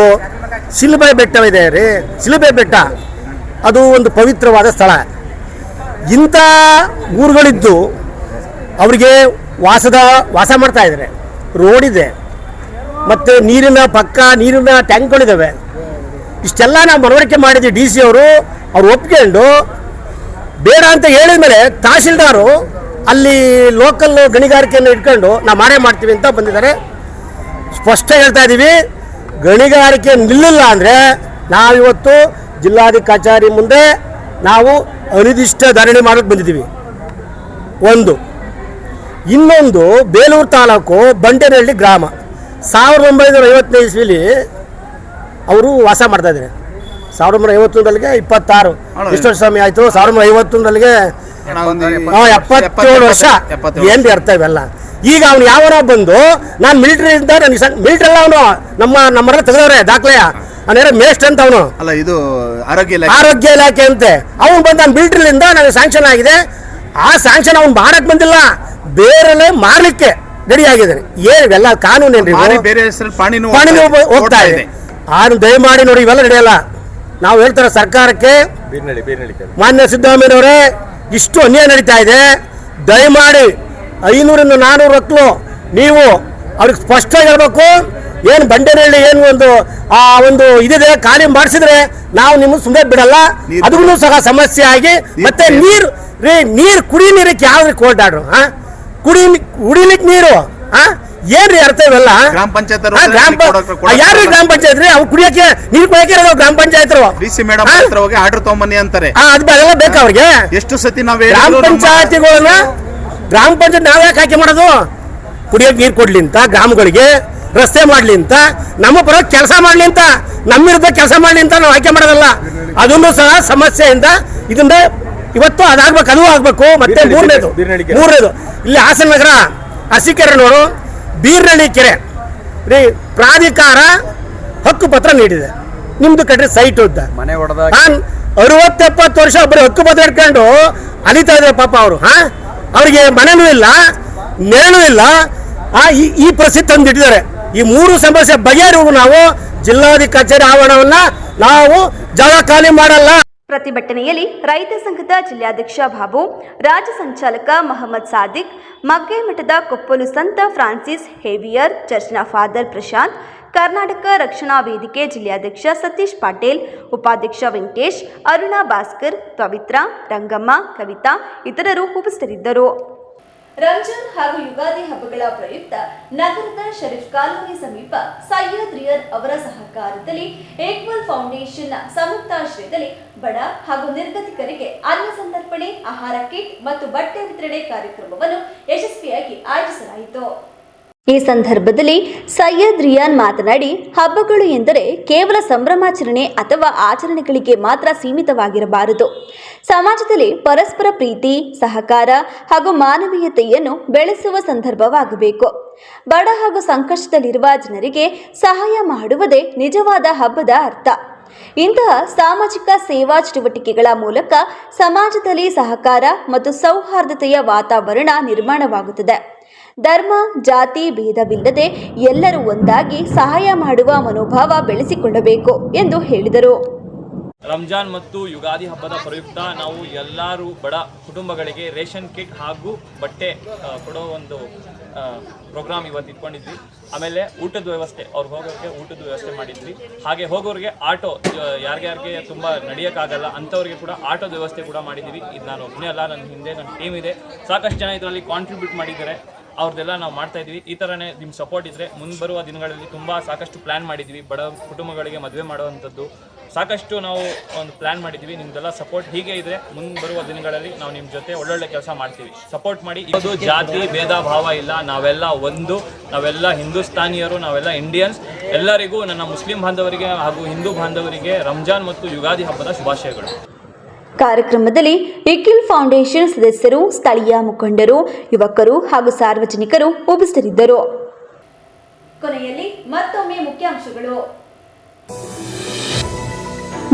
ಶಿಲುಬೆ ಬೆಟ್ಟವಿದೆ ರೀ. ಶಿಲುಬೆ ಬೆಟ್ಟ ಅದು ಒಂದು ಪವಿತ್ರವಾದ ಸ್ಥಳ. ಇಂಥ ಊರುಗಳಿದ್ದು ಅವರಿಗೆ ವಾಸ ಮಾಡ್ತಾ ಇದ್ದಾರೆ. ರೋಡ್ ಇದೆ, ಮತ್ತು ನೀರಿನ ಟ್ಯಾಂಕ್ಗಳಿದ್ದಾವೆ. ಇಷ್ಟೆಲ್ಲ ನಾವು ಮನವರಿಕೆ ಮಾಡಿದ್ವಿ. DC ಅವರು ಒಪ್ಕೊಂಡು ಬೇಡ ಅಂತ ಹೇಳಿದ ಮೇಲೆ ತಹಸೀಲ್ದಾರು ಅಲ್ಲಿ ಲೋಕಲ್ ಗಣಿಗಾರಿಕೆಯನ್ನು ಇಟ್ಕೊಂಡು ನಾವು ಮಾಡೇ ಮಾಡ್ತೀವಿ ಅಂತ ಬಂದಿದ್ದಾರೆ. ಸ್ಪಷ್ಟ ಹೇಳ್ತಾ ಇದ್ದೀವಿ, ಗಣಿಗಾರಿಕೆ ನಿಲ್ಲಿಲ್ಲ ಅಂದರೆ ನಾವಿವತ್ತು ಜಿಲ್ಲಾಧಿಕಾರಿ ಕಚೇರಿ ಮುಂದೆ ನಾವು ಅನಿರ್ದಿಷ್ಟ ಧರಣಿ ಮಾಡೋಕ್ಕೆ ಬಂದಿದ್ದೀವಿ. ಒಂದು. ಇನ್ನೊಂದು, ಬೇಲೂರು ತಾಲೂಕು ಬಂಡೇನಹಳ್ಳಿ ಗ್ರಾಮ 1950ನೇ ಇಸ್ವಿಲಿ ಅವರು ವಾಸ ಮಾಡ್ತಾ ಇದ್ದಾರೆ. 1951ರಲ್ಲಿಗೆ 26 ಎಷ್ಟು ವರ್ಷ ಸಮಯ ಆಯಿತು? 1951ರಲ್ಲಿಗೆ 77 ವರ್ಷ. ಏನು ಅರ್ಥ ಇವೆಲ್ಲ? ಈಗ ಅವನು ಯಾವನ ಬಂದು ನಾನು ಮಿಲಿಟರಿಯಿಂದ ಮಿಲಿಟರಿ ಎಲ್ಲ ಅವನು ನಮ್ಮನ್ನ ತೆಗೆದವ್ರೆ ದಾಖಲೆಯ ಅವನೇನೋ ಮೇಸ್ಟ್ ಅಂತ ಅವನು ಅಲ್ಲ, ಇದು ಆರೋಗ್ಯ ಇಲಾಖೆ ಅಂತೆ. ಅವನು ಬಂದು ನಾನು ಮಿಲಿಟರಿಯಿಂದ ನನಗೆ ಸ್ಯಾಂಕ್ಷನ್ ಆಗಿದೆ. ಆ ಸ್ಯಾಂಕ್ಷನ್ ಅವ್ನು ಮಾಡಕ್ ಬಂದಿಲ್ಲ, ಬೇರೆ ಮಾರ್ಲಿಕ್ಕೆ ರೆಡಿ ಆಗಿದ್ದಾನೆ. ಏನಿವೆಲ್ಲ ಕಾನೂನೇನ್ರಿ? ಹೋಗ್ತಾ ಇದೆ. ದಯಮಾಡಿ ನೋಡಿ, ಇವೆಲ್ಲ ನಡೆಯಲ್ಲ. ನಾವು ಹೇಳ್ತಾರೆ ಸರ್ಕಾರಕ್ಕೆ, ಮಾನ್ಯ ಸಿದ್ದರಾಮಯ್ಯನವರೇ, ಇಷ್ಟು ಅನ್ಯಾಯ ನಡೀತಾ ಇದೆ, ದಯಮಾಡಿ 500ರಿಂದ 400 ಮಕ್ಕಳು ನೀವು ಅವ್ರಿಗೆ ಸ್ಪಷ್ಟ ಹೇಳ್ಬೇಕು. ಏನು ಬಂಡೇನಹಳ್ಳಿ ಏನು ಒಂದು ಇದಿದೆ, ಖಾಲಿ ಮಾಡಿಸಿದ್ರೆ ನಾವು ನಿಮ್ಮನ್ನು ಸುಮ್ಮನೆ ಬಿಡಲ್ಲ. ಅದಕ್ಕೂ ಸಹ ಸಮಸ್ಯೆ ಆಗಿ ಮತ್ತೆ ನೀರು ಕುಡಿ ನೀರಕ್ಕೆ ಯಾವ್ದು ಕೋರ್ಟ್ ಆರ್ಡ್ರು? ಕುಡಿಲಿಕ್ಕೆ ನೀರು ಏನ್ರಿ ಅರ್ಥ ಇವೆಲ್ಲ? ಗ್ರಾಮ ಪಂಚಾಯತ್ ಯಾರು ಗ್ರಾಮ ಪಂಚಾಯತ್ ರೀ? ಅವ್ರು ಕುಡಿಯಕ್ಕೆ ನೀರು ಕೊಡಕ್ಕೆ ಗ್ರಾಮ ಪಂಚಾಯತ್ DC ಮೇಡಮ್ ಹೋಗಿ ಆರ್ಡರ್ ತಗೊಂಬನ್ನಿ ಅಂತಾರೆ. ಅದೆಲ್ಲ ಬೇಕಾ ಅವ್ರಿಗೆ? ಎಷ್ಟು ಸತಿ ನಾವು ಗ್ರಾಮ ಪಂಚಾಯತಿಗಳನ್ನ ಗ್ರಾಮ ಪಂಚಾಯತ್ ನಾವ್ ಯಾಕೆ ಆಯ್ಕೆ ಮಾಡೋದು? ಕುಡಿಯಕ್ಕೆ ನೀರು ಕೊಡ್ಲಿ ಅಂತ, ಗ್ರಾಮಗಳಿಗೆ ರಸ್ತೆ ಮಾಡ್ಲಿ ಅಂತ, ನಮ್ಮ ಪರ ಕೆಲಸ ಮಾಡ್ಲಿ ಅಂತ, ನಮ್ಮಿರದ ಕೆಲಸ ಮಾಡ್ಲಿ ಅಂತ ನಾವು ಆಯ್ಕೆ ಮಾಡೋದಲ್ಲ. ಅದನ್ನು ಸಹ ಸಮಸ್ಯೆಯಿಂದ ಇದನ್ನ ಇವತ್ತು ಅದಾಗ್ಬೇಕು, ಅದು ಆಗ್ಬೇಕು. ಮತ್ತೆ ಮೂರನೇದು ಇಲ್ಲಿ ಹಾಸನ ನಗರ ಅರಸೀಕೆರೆನವರು ಬೀರ್ನಹಳ್ಳಿ ಕೆರೆ ರೀ ಪ್ರಾಧಿಕಾರ ಹಕ್ಕು ಪತ್ರ ನೀಡಿದೆ. ನಿಮ್ದು ಕಟ್ರಿ ಸೈಟ್ ಉದ್ದ 60-70 ವರ್ಷ ಬರೀ ಹಕ್ಕು ಪತ್ರ ಇಟ್ಕೊಂಡು ಅಲಿತಾ ಇದ್ದಾರೆ ಪಾಪ ಅವರು. ಅವರಿಗೆ ಮನೆನೂ ಇಲ್ಲ, ನೇಣು ಇಲ್ಲ. ಈ ಪರಿಸ್ಥಿತಿ ತಂದಿಟ್ಟಿದ್ದಾರೆ. ಈ 3 ಸಮಸ್ಯೆ ಬಗೆಹರಿವು ನಾವು ಜಿಲ್ಲಾಧಿಕಾರಿ ಕಚೇರಿ ಆವರಣವನ್ನ ನಾವು ಜಾಗ ಖಾಲಿ ಮಾಡಲ್ಲ. ಪ್ರತಿಭಟನೆಯಲ್ಲಿ ರೈತ ಸಂಘದ ಜಿಲ್ಲಾಧ್ಯಕ್ಷ ಬಾಬು, ರಾಜ್ಯ ಸಂಚಾಲಕ ಮೊಹಮ್ಮದ್ ಸಾದಿಕ್, ಮಗ್ಗೆ ಮಠದ ಕೊಪ್ಪಲು ಸಂತ ಫ್ರಾನ್ಸಿಸ್ ಹೇವಿಯರ್ ಚರ್ಚ್ನ ಫಾದರ್ ಪ್ರಶಾಂತ್, ಕರ್ನಾಟಕ ರಕ್ಷಣಾ ವೇದಿಕೆ ಜಿಲ್ಲಾಧ್ಯಕ್ಷ ಸತೀಶ್ ಪಾಟೀಲ್, ಉಪಾಧ್ಯಕ್ಷ ವೆಂಕಟೇಶ್, ಅರುಣಾ ಭಾಸ್ಕರ್, ಪವಿತ್ರ, ರಂಗಮ್ಮ, ಕವಿತಾ ಇತರರು ಉಪಸ್ಥಿತರಿದ್ದರು. ರಂಜಾನ್ ಹಾಗೂ ಯುಗಾದಿ ಹಬ್ಬಗಳ ಪ್ರಯುಕ್ತ ನಗರದ ಶರೀಫ್ ಕಾಲೋನಿ ಸಮೀಪ ಸೈಯದ್ ರಿಯರ್ ಅವರ ಸಹಕಾರದಲ್ಲಿ ಏಕ್ವಲ್ ಫೌಂಡೇಶನ್ ಸಂಯುಕ್ತಾಶ್ರಯದಲ್ಲಿ ಬಡ ಹಾಗೂ ನಿರ್ಗತಿಕರಿಗೆ ಅನ್ನ ಸಂತರ್ಪಣೆ, ಆಹಾರ ಕಿಟ್ ಮತ್ತು ಬಟ್ಟೆ ವಿತರಣೆ ಕಾರ್ಯಕ್ರಮವನ್ನು ಯಶಸ್ವಿಯಾಗಿ ಆಯೋಜಿಸಲಾಯಿತು. ಈ ಸಂದರ್ಭದಲ್ಲಿ ಸೈಯದ್ ರಿಯಾನ್ ಮಾತನಾಡಿ, ಹಬ್ಬಗಳು ಎಂದರೆ ಕೇವಲ ಸಂಭ್ರಮಾಚರಣೆ ಅಥವಾ ಆಚರಣೆಗಳಿಗೆ ಮಾತ್ರ ಸೀಮಿತವಾಗಿರಬಾರದು. ಸಮಾಜದಲ್ಲಿ ಪರಸ್ಪರ ಪ್ರೀತಿ, ಸಹಕಾರ ಹಾಗೂ ಮಾನವೀಯತೆಯನ್ನು ಬೆಳೆಸುವ ಸಂದರ್ಭವಾಗಬೇಕು. ಬಡ ಹಾಗೂ ಸಂಕಷ್ಟದಲ್ಲಿರುವ ಜನರಿಗೆ ಸಹಾಯ ಮಾಡುವುದೇ ನಿಜವಾದ ಹಬ್ಬದ ಅರ್ಥ. ಇಂತಹ ಸಾಮಾಜಿಕ ಸೇವಾ ಚಟುವಟಿಕೆಗಳ ಮೂಲಕ ಸಮಾಜದಲ್ಲಿ ಸಹಕಾರ ಮತ್ತು ಸೌಹಾರ್ದತೆಯ ವಾತಾವರಣ ನಿರ್ಮಾಣವಾಗುತ್ತದೆ. ಧರ್ಮ, ಜಾತಿ ಭೇದವಿಲ್ಲದೆ ಎಲ್ಲರೂ ಒಂದಾಗಿ ಸಹಾಯ ಮಾಡುವ ಮನೋಭಾವ ಬೆಳೆಸಿಕೊಳ್ಳಬೇಕು ಎಂದು ಹೇಳಿದರು. ರಂಜಾನ್ ಮತ್ತು ಯುಗಾದಿ ಹಬ್ಬದ ಪ್ರಯುಕ್ತ ನಾವು ಎಲ್ಲರೂ ಬಡ ಕುಟುಂಬಗಳಿಗೆ ರೇಷನ್ ಕಿಟ್ ಹಾಗೂ ಬಟ್ಟೆ ಕೊಡೋ ಒಂದು ಪ್ರೋಗ್ರಾಮ್ ಇವತ್ತು ಇಟ್ಕೊಂಡಿದ್ವಿ. ಆಮೇಲೆ ಊಟದ ವ್ಯವಸ್ಥೆ, ಅವ್ರು ಹೋಗೋಕ್ಕೆ ಊಟದ ವ್ಯವಸ್ಥೆ ಮಾಡಿದ್ವಿ. ಹಾಗೆ ಹೋಗೋರಿಗೆ ಆಟೋ, ಯಾರ್ಯಾರಿಗೆ ತುಂಬ ನಡೆಯೋಕ್ಕಾಗಲ್ಲ ಅಂಥವ್ರಿಗೆ ಕೂಡ ಆಟೋದ ವ್ಯವಸ್ಥೆ ಕೂಡ ಮಾಡಿದ್ದೀವಿ. ಇದು ನಾನು ಒಬ್ಬನೇ ಅಲ್ಲ, ನನ್ನ ಹಿಂದೆ ನನ್ನ ಟೀಮ್ ಇದೆ, ಸಾಕಷ್ಟು ಜನ ಇದರಲ್ಲಿ ಕಾಂಟ್ರಿಬ್ಯೂಟ್ ಮಾಡಿದ್ದಾರೆ. ಅವ್ರದ್ದೆಲ್ಲ ನಾವು ಮಾಡ್ತಾ ಇದ್ವಿ. ಈ ಥರನೇ ನಿಮ್ಮ ಸಪೋರ್ಟ್ ಇದ್ದರೆ ಮುಂದೆ ಬರುವ ದಿನಗಳಲ್ಲಿ ಸಾಕಷ್ಟು ಪ್ಲ್ಯಾನ್ ಮಾಡಿದ್ವಿ. ಬಡ ಕುಟುಂಬಗಳಿಗೆ ಮದುವೆ ಮಾಡುವಂಥದ್ದು ಸಾಕಷ್ಟು ನಾವು ಒಂದು ಪ್ಲ್ಯಾನ್ ಮಾಡಿದ್ವಿ. ನಿಮ್ದೆಲ್ಲ ಸಪೋರ್ಟ್ ಹೀಗೆ ಇದ್ದರೆ ಮುಂದೆ ಬರುವ ದಿನಗಳಲ್ಲಿ ನಾವು ನಿಮ್ಮ ಜೊತೆ ಒಳ್ಳೊಳ್ಳೆ ಕೆಲಸ ಮಾಡ್ತೀವಿ. ಸಪೋರ್ಟ್ ಮಾಡಿ. ಇದು ಜಾತಿ ಭೇದ ಭಾವ ಇಲ್ಲ, ನಾವೆಲ್ಲ ಒಂದು, ನಾವೆಲ್ಲ ಹಿಂದೂಸ್ತಾನಿಯರು, ನಾವೆಲ್ಲ ಇಂಡಿಯನ್ಸ್. ಎಲ್ಲರಿಗೂ ನನ್ನ ಮುಸ್ಲಿಂ ಬಾಂಧವರಿಗೆ ಹಾಗೂ ಹಿಂದೂ ಬಾಂಧವರಿಗೆ ರಂಜಾನ್ ಮತ್ತು ಯುಗಾದಿ ಹಬ್ಬದ ಶುಭಾಶಯಗಳು. ಕಾರ್ಯಕ್ರಮದಲ್ಲಿ ಇಕಿಲ್ ಫೌಂಡೇಶನ್ ಸದಸ್ಯರು, ಸ್ಥಳೀಯ ಮುಖಂಡರು, ಯುವಕರು ಹಾಗೂ ಸಾರ್ವಜನಿಕರು ಉಪಸ್ಥಿತರಿದ್ದರು. ಕೊನೆಯಲ್ಲಿ ಮತ್ತೊಮ್ಮೆ ಮುಖ್ಯಾಂಶಗಳು.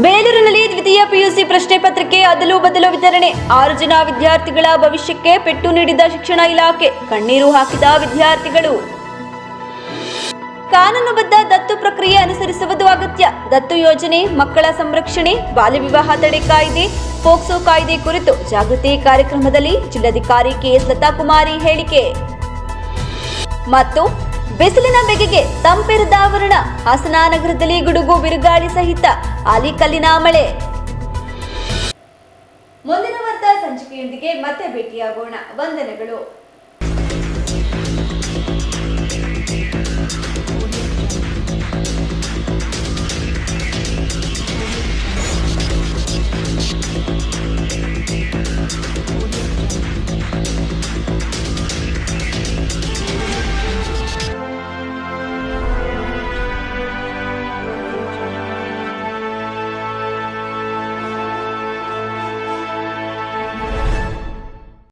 ಬೇಲೂರಿನಲ್ಲಿ ದ್ವಿತೀಯ ಪಿಯುಸಿ ಪ್ರಶ್ನೆ ಪತ್ರಿಕೆ ಅದಲು ಬದಲು ವಿತರಣೆ. 6 ಜನ ವಿದ್ಯಾರ್ಥಿಗಳ ಭವಿಷ್ಯಕ್ಕೆ ಪೆಟ್ಟು ನೀಡಿದ ಶಿಕ್ಷಣ ಇಲಾಖೆ, ಕಣ್ಣೀರು ಹಾಕಿದ ವಿದ್ಯಾರ್ಥಿಗಳು. ಕಾನೂನುಬದ್ಧ ದತ್ತು ಪ್ರಕ್ರಿಯೆ ಅನುಸರಿಸುವುದು ಅಗತ್ಯ. ದತ್ತು ಯೋಜನೆ, ಮಕ್ಕಳ ಸಂರಕ್ಷಣೆ, ಬಾಲ್ಯ ವಿವಾಹ ತಡೆ ಕಾಯ್ದೆ, ಪೋಕ್ಸೋ ಕಾಯ್ದೆ ಕುರಿತು ಜಾಗೃತಿ ಕಾರ್ಯಕ್ರಮದಲ್ಲಿ ಜಿಲ್ಲಾಧಿಕಾರಿ ಕೆಎಸ್ ಲತಾಕುಮಾರಿ ಹೇಳಿಕೆ. ಮತ್ತು ಬಿಸಿಲಿನ ಬೆಗೆಗೆ ತಂಪೆರೆದ ಆವರಣ, ಹಾಸನ ನಗರದಲ್ಲಿ ಗುಡುಗು ಬಿರುಗಾಳಿ ಸಹಿತ ಆಲಿಕಲ್ಲಿನ ಮಳೆ. ಮುಂದಿನ ವಾರ್ತಾ ಸಂಚಿಕೆಯೊಂದಿಗೆ ಮತ್ತೆ ಭೇಟಿಯಾಗೋಣ. ವಂದನೆಗಳು.